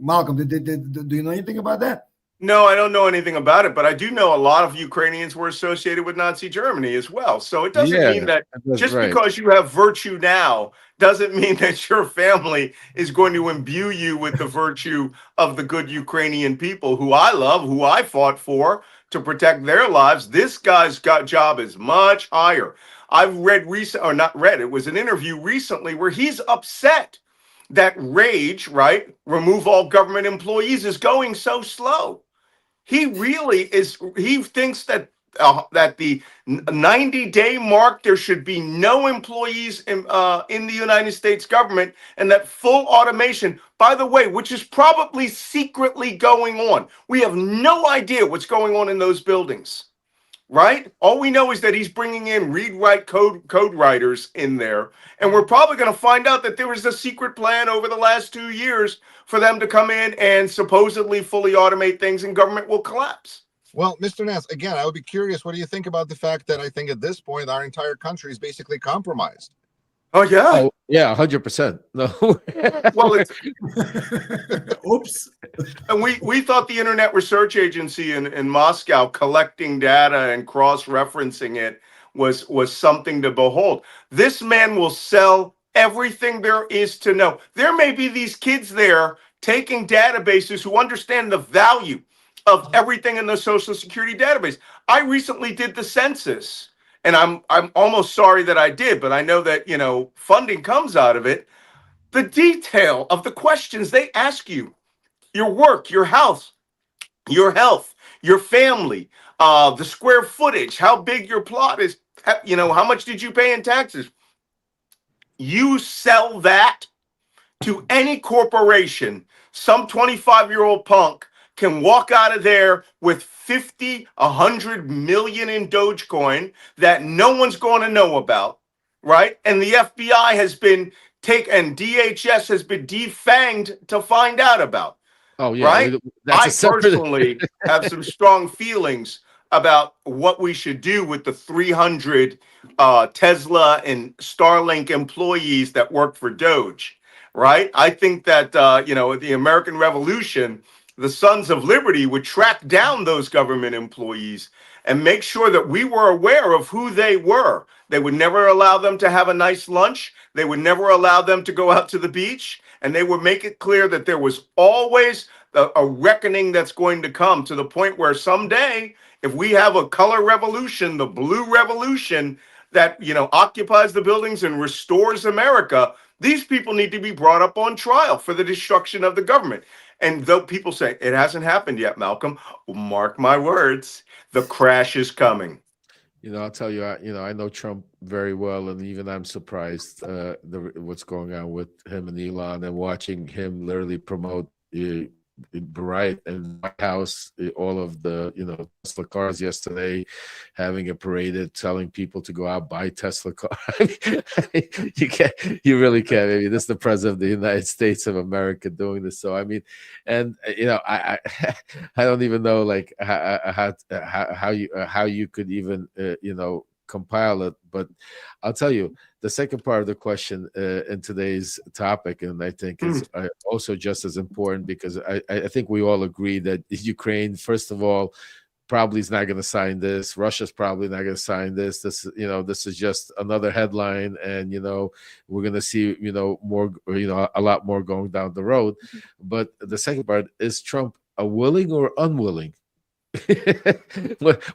Malcolm, do you know anything about that? No, I don't know anything about it, but I do know a lot of Ukrainians were associated with Nazi Germany as well. So it doesn't mean that just because you have virtue now doesn't mean that your family is going to imbue you with the virtue of the good Ukrainian people who I love, who I fought for to protect their lives. This guy's job is much higher. I've read it was an interview recently where he's upset that rage, right? Remove all government employees is going so slow. He really is. He thinks that the 90-day mark, there should be no employees in the United States government, and that full automation, by the way, which is probably secretly going on. We have no idea what's going on in those buildings, right? All we know is that he's bringing in read-write code writers in there, and we're probably going to find out that there was a secret plan over the last 2 years for them to come in and supposedly fully automate things, and government will collapse. Well, Mr. Nance, again, I would be curious, what do you think about the fact that I think at this point our entire country is basically compromised? Oh, yeah? Oh, yeah, 100%. No. Well, it's, Oops. and we thought the Internet Research Agency in Moscow collecting data and cross-referencing it was something to behold. This man will sell everything there is to know. There may be these kids there taking databases who understand the value of everything in the Social Security database. I recently did the census, and I'm almost sorry that I did, but I know that, funding comes out of it. the detail of the questions they ask you, your work, your house, your health, your family, the square footage, how big your plot is, you know, how much did you pay in taxes? You sell that to any corporation, some 25-year-old punk can walk out of there with 50, 100 million in Dogecoin that no one's going to know about, right? And the FBI has been and DHS has been defanged to find out about. Oh yeah, Right? that's I a separate. personally have some strong feelings about what we should do with the 300 Tesla and Starlink employees that work for Doge. Right? I think that you know, the American Revolution, the Sons of Liberty would track down those government employees and make sure that we were aware of who they were. They would never allow them to have a nice lunch. They would never allow them to go out to the beach. And they would make it clear that there was always a reckoning that's going to come, to the point where someday, if we have a color revolution, the blue revolution that, you know, occupies the buildings and restores America, these people need to be brought up on trial for the destruction of the government. And though people say it hasn't happened yet, Malcolm, mark my words, the crash is coming. You know, I'll tell you, I know Trump very well, and even I'm surprised what's going on with him and Elon, and watching him literally promote right in White House, all of the, you know, Tesla cars yesterday, having it paraded, telling people to go out, buy Tesla cars. You really can't. I mean, this is the president of the United States of America doing this. So I mean, and you know, I don't even know like how you could even you know, compile it. But I'll tell you, the second part of the question in today's topic, and I think is also just as important, because I think we all agree that Ukraine, first of all, probably is not going to sign this. Russia's probably not going to sign this. This, you know, this is just another headline, and you know, we're going to see, you know, more, you know, a lot more going down the road. But the second part is, Trump a willing or unwilling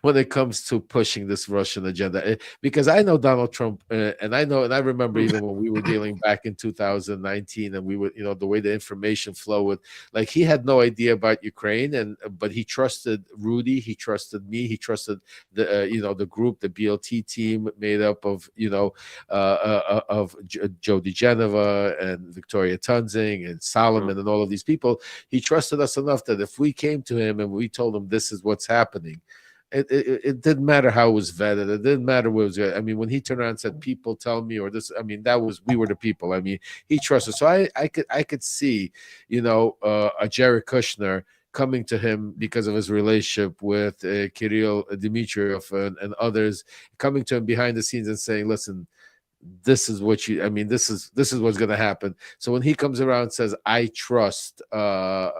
when it comes to pushing this Russian agenda? Because I know Donald Trump, and I remember even when we were dealing back in 2019, and we would, you know, the way the information flow with, like, he had no idea about Ukraine, but he trusted Rudy, he trusted me, he trusted the you know, the group, the BLT team made up of, you know, of Joe DeGeneva and Victoria Tunzing and Solomon and all of these people. He trusted us enough that if we came to him and we told him this is what's happening, it didn't matter how it was vetted. It didn't matter what it was. I mean, when he turned around and said, "People tell me," or this, I mean, that was, we were the people. I mean, he trusted. So I could see, you know, a Jared Kushner coming to him because of his relationship with Kirill Dmitriev and others, coming to him behind the scenes and saying, "Listen, this is what you, I mean, this is what's going to happen." So when he comes around and says, "I trust Donald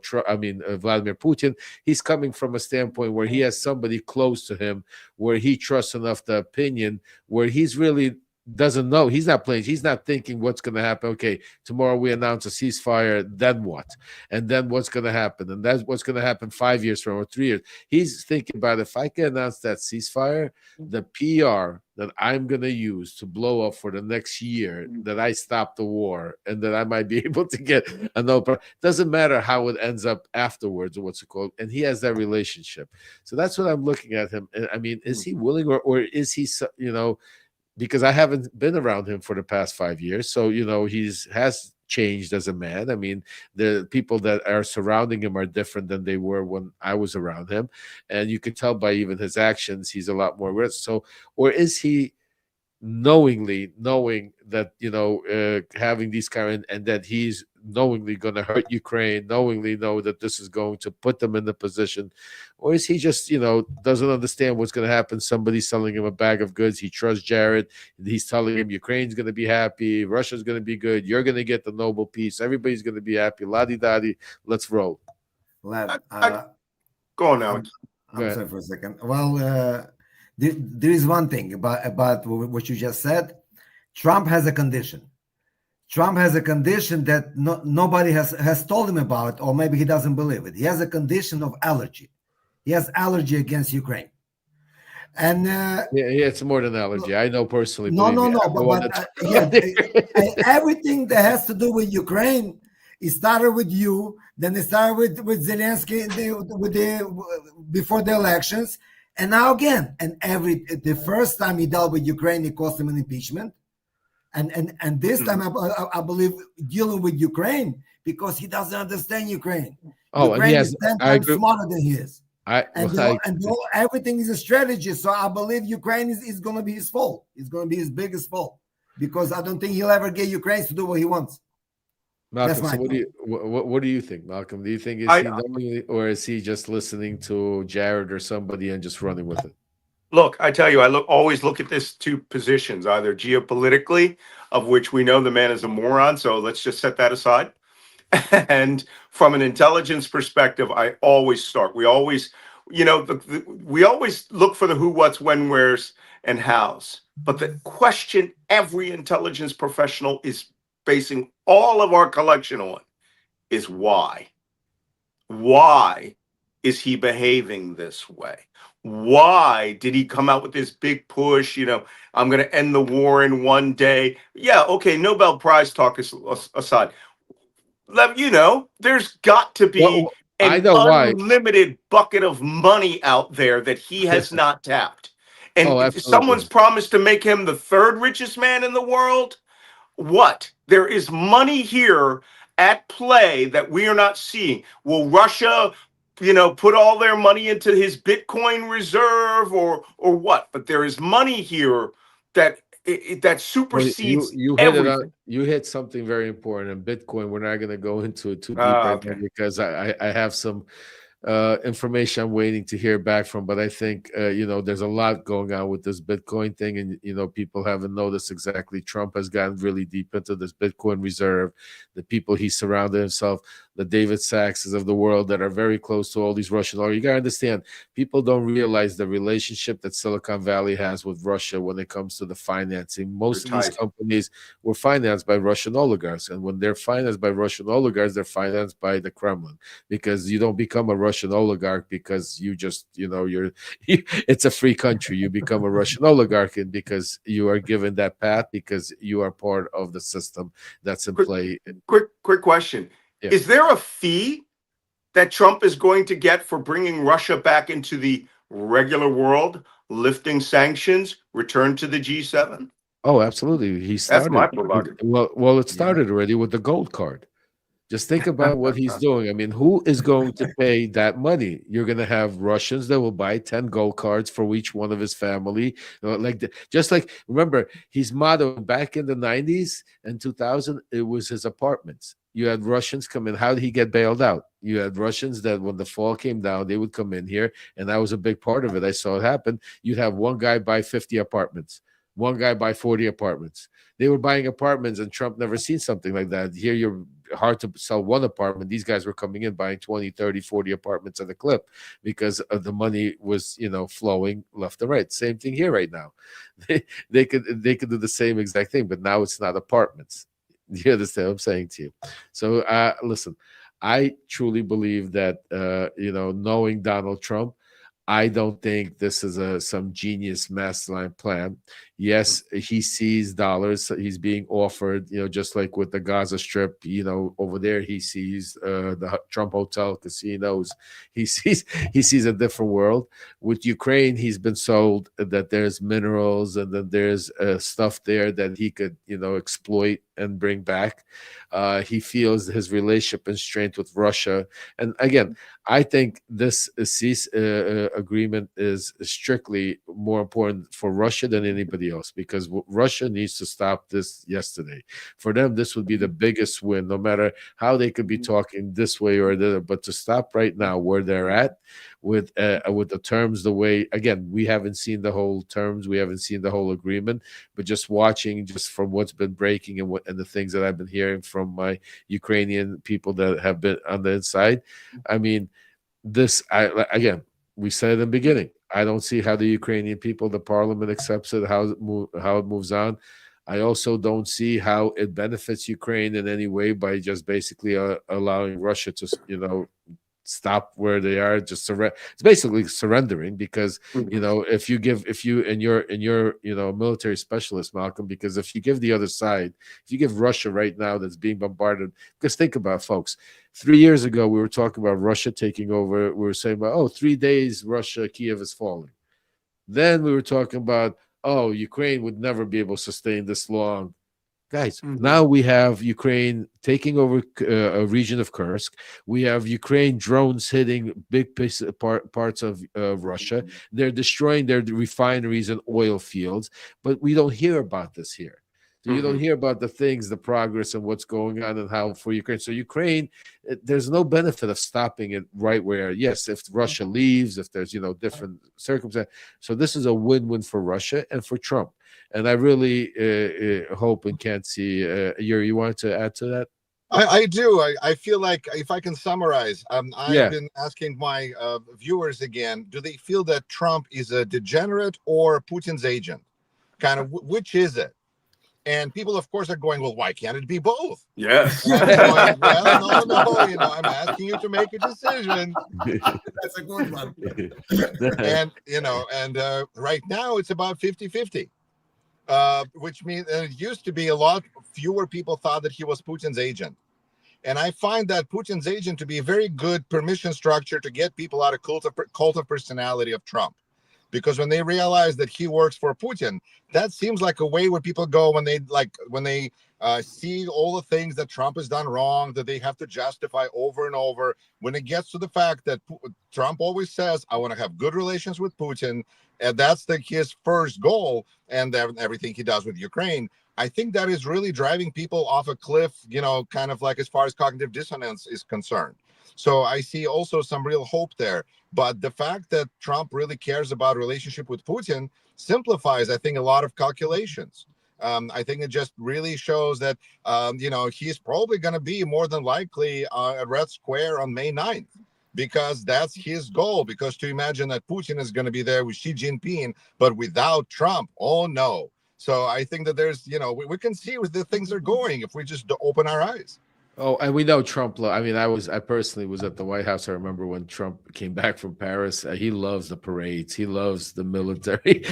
Trump," I mean, Vladimir Putin, he's coming from a standpoint where he has somebody close to him, where he trusts enough the opinion, where he's really doesn't know. He's not playing. He's not thinking what's going to happen. Okay, tomorrow we announce a ceasefire. Then what? And then what's going to happen? And that's what's going to happen 5 years from, or 3 years. He's thinking about, if I can announce that ceasefire, the PR that I'm going to use to blow up for the next year, that I stop the war, and that I might be able to get another. Doesn't matter how it ends up afterwards, or what's it called. And he has that relationship. So that's what I'm looking at him. I mean, is he willing, or is he, you know, because I haven't been around him for the past 5 years. So, you know, has changed as a man. I mean, the people that are surrounding him are different than they were when I was around him. And you could tell by even his actions, he's a lot more risk. So, or is he knowing that, you know, having these kind, and that he's knowingly going to hurt Ukraine, knowingly know that this is going to put them in the position? Or is he just, you know, doesn't understand what's going to happen? Somebody's selling him a bag of goods. He trusts Jared. He's telling him Ukraine's going to be happy, Russia's going to be good, you're going to get the Nobel Peace, everybody's going to be happy, la-di-da-di, let's roll. Lev, Go on, Alex. I'm sorry for a second. Well, there is one thing about what you just said. Trump has a condition. Trump has a condition that nobody has told him about, or maybe he doesn't believe it. He has a condition of allergy. He has allergy against Ukraine. And Yeah, it's more than allergy. I know personally. no, believe me, no, I'm the but, one but that's- everything that has to do with Ukraine, it started with you, then it started with Zelensky before the elections, and now again. And the first time he dealt with Ukraine, it cost him an impeachment, and this time I believe dealing with Ukraine because he doesn't understand Ukraine. Oh, and he Ukraine has. is 10 I times agree. smarter than he is. Everything is a strategy. So I believe Ukraine is going to be his fault. It's going to be his biggest fault because I don't think he'll ever get Ukraine to do what he wants. Malcolm, so what do you think, Malcolm? Do you think is he knowing, or is he just listening to Jared or somebody and just running with it? Look, I tell you, always look at this two positions, either geopolitically, of which we know the man is a moron, so let's just set that aside. And from an intelligence perspective, I always start. We always, we always look for the who, what's, when, where's, and how's. But the question every intelligence professional is basing all of our collection on is why. Why is he behaving this way? Why did he come out with this big push? I'm going to end the war in one day. Yeah, okay, Nobel Prize talk aside. There's got to be an unlimited bucket of money out there that he has not tapped. And someone's promised to make him the third richest man in the world. What? There is money here at play that we are not seeing. Will Russia, put all their money into his Bitcoin reserve or what? But there is money here that supersedes everything. You hit something very important. And Bitcoin, we're not going to go into it too deep right now because I have some information I'm waiting to hear back from, but I think there's a lot going on with this Bitcoin thing, and people haven't noticed exactly. Trump has gotten really deep into this Bitcoin reserve, the people he surrounded himself, the David Saxes of the world that are very close to all these Russian oligarchs. You gotta understand, people don't realize the relationship that Silicon Valley has with Russia when it comes to the financing. Most of these companies were financed by Russian oligarchs, and when they're financed by Russian oligarchs, they're financed by the Kremlin, because you don't become a Russian oligarch because you just, it's a free country. You become a Russian oligarch because you are given that path because you are part of the system that's in play. Quick question. Yeah. Is there a fee that Trump is going to get for bringing Russia back into the regular world, lifting sanctions, return to the G7? Oh, absolutely. He started. That's my prerogative. Well, it started already with the gold card. Just think about what he's doing. I mean, who is going to pay that money? You're going to have Russians that will buy 10 gold cards for each one of his family. Remember, his motto back in the 90s and 2000, it was his apartments. You had Russians come in. How did he get bailed out? You had Russians that when the fall came down, they would come in here, and that was a big part of it. I saw it happen. You'd have one guy buy 50 apartments, one guy buy 40 apartments. They were buying apartments, and Trump never seen something like that. Here, you're hard to sell one apartment. These guys were coming in buying 20, 30, 40 apartments at a clip because of the money was, flowing left and right. Same thing here right now. They could do the same exact thing, but now it's not apartments. You understand what I'm saying to you? So listen, I truly believe that knowing Donald Trump, I don't think this is some genius mastermind plan. Yes, he sees dollars. He's being offered, just like with the Gaza Strip, over there he sees the Trump hotel casinos. He sees a different world. With Ukraine, he's been sold that there's minerals and that there's stuff there that he could, exploit and bring back. He feels his relationship and strength with Russia. And again, I think this cease agreement is strictly more important for Russia than anybody else, because Russia needs to stop this yesterday. For them, this would be the biggest win, no matter how they could be talking this way or the other. But to stop right now where they're at with the terms, the way, again, we haven't seen the whole terms, we haven't seen the whole agreement, but just watching, just from what's been breaking and the things that I've been hearing from my Ukrainian people that have been on the inside, I mean, again, we said in the beginning, I don't see how the Ukrainian people, the parliament accepts it, how it moves on. I also don't see how it benefits Ukraine in any way by just basically allowing Russia to, stop where they are, just surrender. It's basically surrendering, because you know, if you and you're you know, military specialist, Malcolm, because if you give the other side, if you give Russia right now that's being bombarded, because think about it, folks, 3 years ago we were talking about Russia taking over. We were saying about, oh, 3 days Russia, Kiev is falling. Then we were talking about, oh, Ukraine would never be able to sustain this long. Guys, now we have Ukraine taking over a region of Kursk. We have Ukraine drones hitting big parts of Russia. They're destroying their refineries and oil fields, but we don't hear about this here. So you don't hear about the things, the progress, and what's going on, and how for Ukraine. So Ukraine, there's no benefit of stopping it right where, yes, if Russia leaves, if there's, you know, different circumstances. So this is a win-win for Russia and for Trump. And I really hope and can't see, you wanted to add to that? I do. I feel like, if I can summarize, I've been asking my viewers again, do they feel that Trump is a degenerate or Putin's agent? Kind of, which is it? And people, of course, are going, well, why can't it be both? Yes. And I'm going, well, no, you know, I'm asking you to make a decision. That's a good one. And, you know, and right now it's about 50-50. Which means, and it used to be a lot fewer people thought that he was Putin's agent. And I find that Putin's agent to be a very good permission structure to get people out of cult of personality of Trump. Because when they realize that he works for Putin, that seems like a way where people go when they see all the things that Trump has done wrong, that they have to justify over and over. When it gets to the fact that Trump always says, I want to have good relations with Putin, and that's his first goal, and everything he does with Ukraine, I think that is really driving people off a cliff, you know, kind of like as far as cognitive dissonance is concerned. So I see also some real hope there. But the fact that Trump really cares about relationship with Putin simplifies, I think, a lot of calculations. I think it just really shows that, you know, he's probably going to be more than likely at Red Square on May 9th. Because that's his goal. Because to imagine that Putin is going to be there with Xi Jinping, but without Trump, oh no. So I think that there's, you know, we can see where the things are going if we just open our eyes. Oh, and we know Trump. I mean, I personally was at the White House. I remember when Trump came back from Paris. He loves the parades. He loves the military.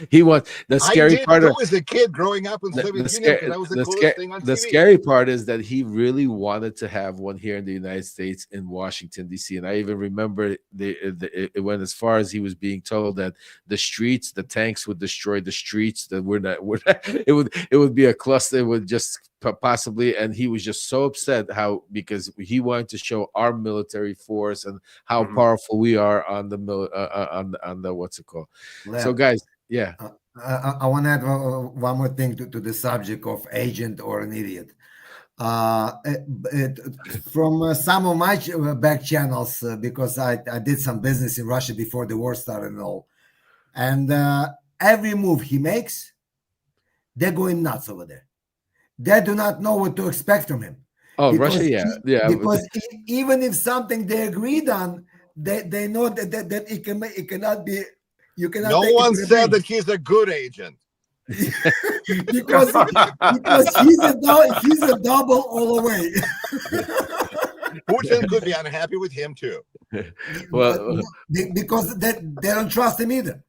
He wants the scary part. I did too as a kid growing up in Soviet Union, because that was the coolest thing on TV. The scary part is that he really wanted to have one here in the United States in Washington D.C. And I even remember it went as far as he was being told that the streets, the tanks would destroy the streets. That it would be a cluster. It would just possibly, and he was just so upset because he wanted to show our military force and how powerful we are on the on the what's it called. So guys, yeah, I want to add one more thing to the subject of agent or an idiot. From some of my back channels, because I did some business in Russia before the war started and all, and every move he makes, they're going nuts over there. They do not know what to expect from him. Oh, because Russia, yeah. Because even if something they agreed on, they know that it cannot be. You cannot. No one said that he's a good agent. because he's a double all the way. Putin could be unhappy with him too. Well, because they don't trust him either.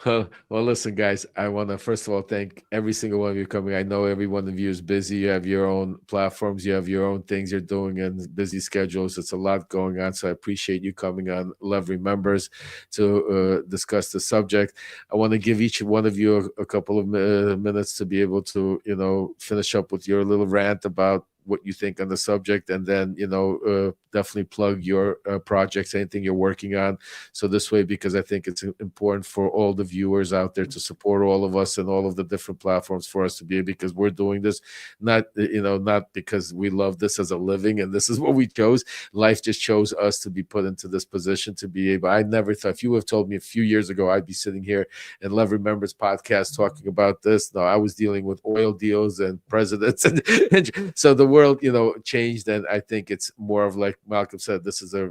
well, listen, guys, I want to first of all thank every single one of you coming. I know every one of you is busy. You have your own platforms, you have your own things you're doing, and busy schedules. It's a lot going on, so I appreciate you coming on, lovely members, to discuss the subject. I want to give each one of you a couple of minutes to be able to, you know, finish up with your little rant about what you think on the subject, and then, you know, definitely plug your projects, anything you're working on. So this way, because I think it's important for all the viewers out there to support all of us and all of the different platforms for us to be, because we're doing this not, you know, not because we love this as a living and this is what we chose. Life just chose us to be put into this position to be able. I never thought, if you have told me a few years ago I'd be sitting here and Love Remembers podcast talking about this. No, I was dealing with oil deals and presidents, and so the world, you know, changed. And I think it's more of, like Malcolm said, this is a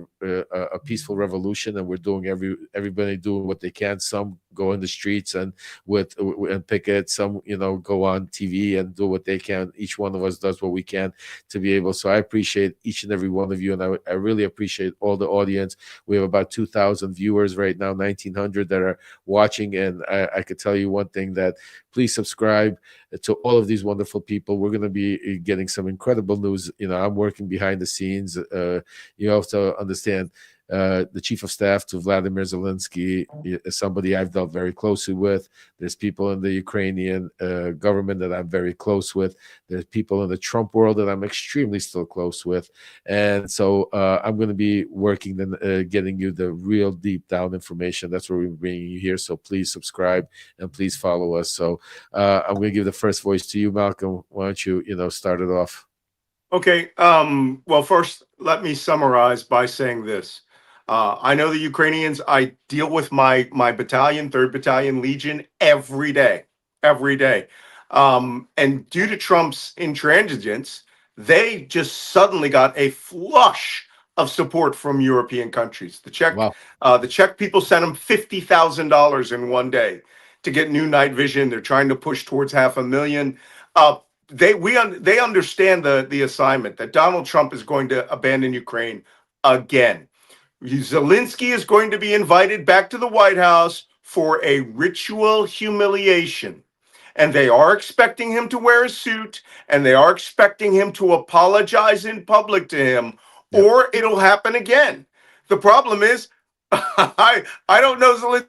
peaceful revolution, and we're doing everybody doing what they can, some go in the streets and and picket. Some, you know, go on TV and do what they can. Each one of us does what we can to be able. So I appreciate each and every one of you, and I really appreciate all the audience. We have about 2,000 viewers right now, 1,900 that are watching, and I could tell you one thing, that please subscribe to all of these wonderful people. We're going to be getting some incredible news. You know, I'm working behind the scenes. You have to understand, the chief of staff to Vladimir Zelensky is somebody I've dealt very closely with. There's people in the Ukrainian government that I'm very close with. There's people in the Trump world that I'm extremely still close with. And so I'm going to be working then, getting you the real deep down information. That's what we're bringing you here. So please subscribe and please follow us. So I'm going to give the first voice to you, Malcolm. Why don't you, start it off? Okay. Well, first, let me summarize by saying this. I know the Ukrainians. I deal with my battalion, 3rd Battalion Legion, every day. And due to Trump's intransigence, they just suddenly got a flush of support from European countries. The Czech people sent them $50,000 in one day to get new night vision. They're trying to push towards 500,000. They understand the assignment that Donald Trump is going to abandon Ukraine again. Zelensky is going to be invited back to the White House for a ritual humiliation. And they are expecting him to wear a suit, and they are expecting him to apologize in public to him, or it'll happen again. The problem is, I don't know Zelensky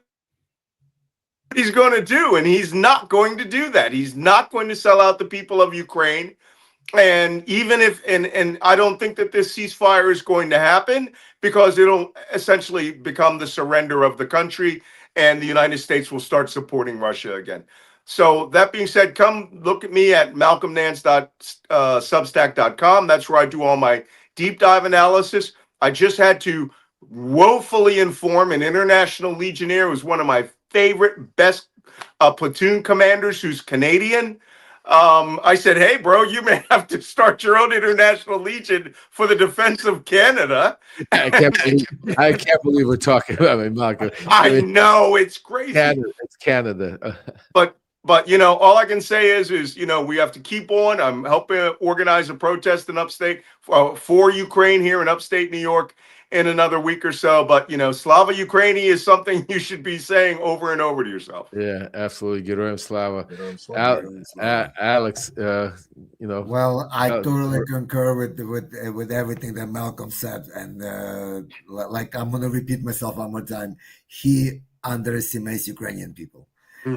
he's going to do, and he's not going to do that. He's not going to sell out the people of Ukraine. And even if, and I don't think that this ceasefire is going to happen, because it'll essentially become the surrender of the country, and the United States will start supporting Russia again. So that being said, come look at me at malcolmnance.substack.com. That's where I do all my deep dive analysis. I just had to woefully inform an international legionnaire who's one of my favorite, best platoon commanders, who's Canadian. I said, hey, bro, you may have to start your own international legion for the defense of Canada. I can't believe we're talking about it, Malcolm. I know, it's crazy. It's Canada. But all I can say is we have to keep on. I'm helping organize a protest in upstate for Ukraine here in upstate New York in another week or so. But Slava Ukraini is something you should be saying over and over to yourself. Yeah, absolutely. Geroim Slava. Alex, Well, I totally concur with everything that Malcolm said, and like, I'm gonna repeat myself one more time. He underestimates Ukrainian people.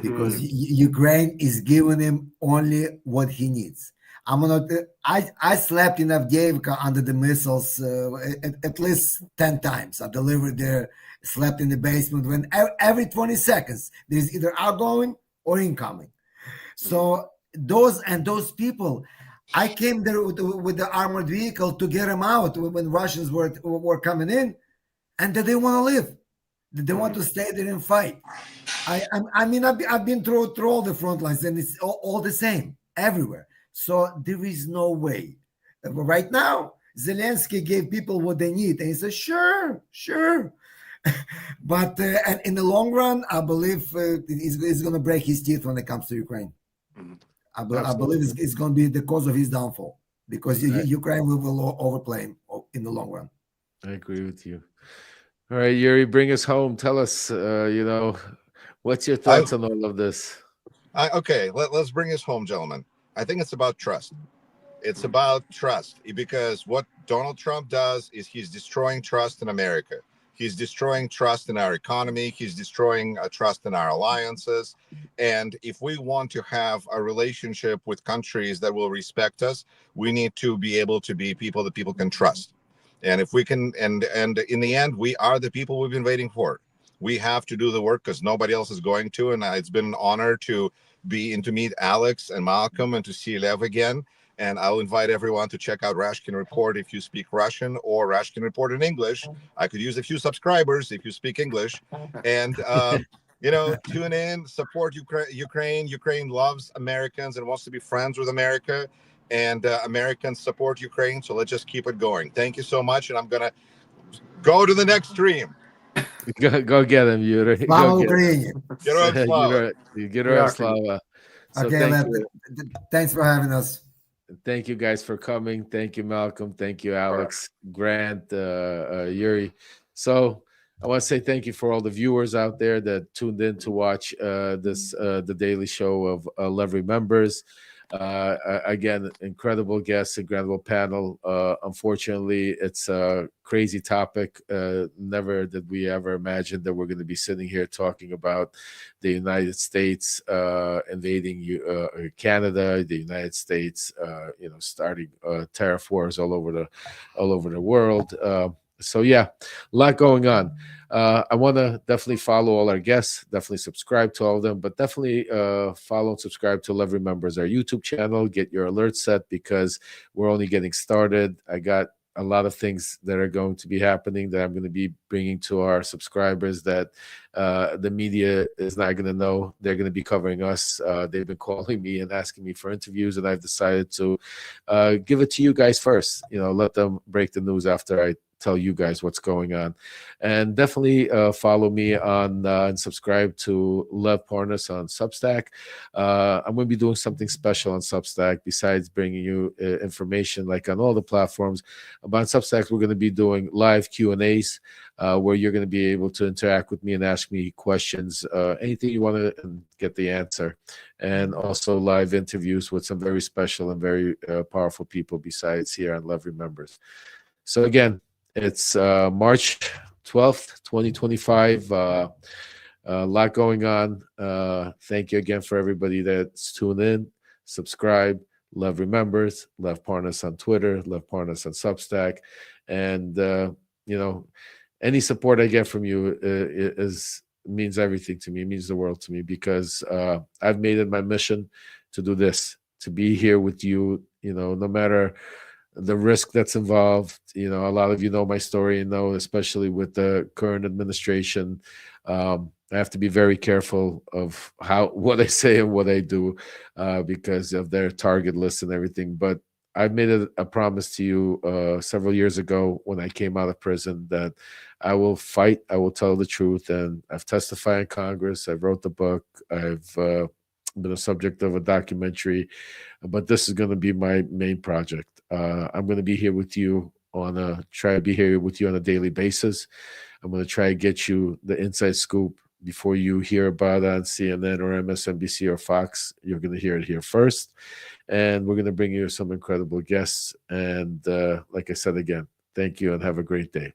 Because Ukraine is giving him only what he needs. I slept in Avdiivka under the missiles at least 10 times. I delivered there, slept in the basement, when every 20 seconds there's either outgoing or incoming. So those people, I came there with the armored vehicle to get them out when Russians were coming in, and they didn't want to leave. They want to stay there and fight. I've been through all the front lines, and it's all the same everywhere. So there is no way. Right now, Zelensky gave people what they need, and he said, sure. But and in the long run, I believe he's going to break his teeth when it comes to Ukraine. I believe it's going to be the cause of his downfall, because Ukraine will overplay him in the long run. I agree with you. All right, Yuri, bring us home. Tell us, what's your thoughts on all of this? Okay, let's bring us home, gentlemen. I think it's about trust. It's about trust, because what Donald Trump does is he's destroying trust in America. He's destroying trust in our economy. He's destroying trust in our alliances. And if we want to have a relationship with countries that will respect us, we need to be able to be people that people can trust. And if we can, and in the end, we are the people we've been waiting for. We have to do the work because nobody else is going to. And it's been an honor to meet Alex and Malcolm and to see Lev again. And I'll invite everyone to check out Rashkin Report if you speak Russian, or Rashkin Report in English. I could use a few subscribers if you speak English. And, tune in, support Ukraine. Ukraine loves Americans and wants to be friends with America. And Americans support Ukraine. So let's just keep it going. Thank you so much. And I'm going to go to the next stream. Go get him, Yuri. Слава Go get him. Україні! Героям слава. Героям слава. So Okay, thank Lev, you. thanks for having us. Thank you guys for coming. Thank you, Malcolm. Thank you, Alex, Grant, Yuri. So I want to say thank you for all the viewers out there that tuned in to watch the daily show of Love Remembers. Again, incredible guests, incredible panel. Unfortunately, it's a crazy topic. Never did we ever imagine that we're going to be sitting here talking about the United States invading Canada, the United States, starting tariff wars all over the world. So yeah, a lot going on. I want to definitely follow all our guests, definitely subscribe to all of them, but definitely follow and subscribe to Love Remembers, our YouTube channel. Get your alerts set because we're only getting started. I got a lot of things that are going to be happening that I'm going to be bringing to our subscribers that the media is not going to know. They're going to be covering us. They've been calling me and asking me for interviews, and I've decided to give it to you guys first. Let them break the news after I tell you guys what's going on. And definitely follow me on and subscribe to Lev Parnas on Substack. I'm going to be doing something special on Substack besides bringing you information like on all the platforms. But on Substack, we're going to be doing live Q&As where you're going to be able to interact with me and ask me questions, anything you want to get the answer. And also live interviews with some very special and very powerful people besides here on Love Remembers. So again, it's March 12th, 2025. A lot going on. Thank you again for everybody that's tuned in. Subscribe. Love Remembers. Lev Parnas on Twitter. Lev Parnas on Substack. And, any support I get from you means everything to me. It means the world to me because I've made it my mission to do this, to be here with you, no matter the risk that's involved. A lot of you know my story and know, especially with the current administration, I have to be very careful of what I say and what I do because of their target list and everything. But I made a promise to you several years ago when I came out of prison that I will fight, I will tell the truth, and I've testified in Congress, I wrote the book, I've been a subject of a documentary, but this is going to be my main project. I'm going to be here with you try to be here with you on a daily basis. I'm going to try to get you the inside scoop before you hear about it on CNN or MSNBC or Fox. You're going to hear it here first. And we're going to bring you some incredible guests. And like I said again, thank you and have a great day.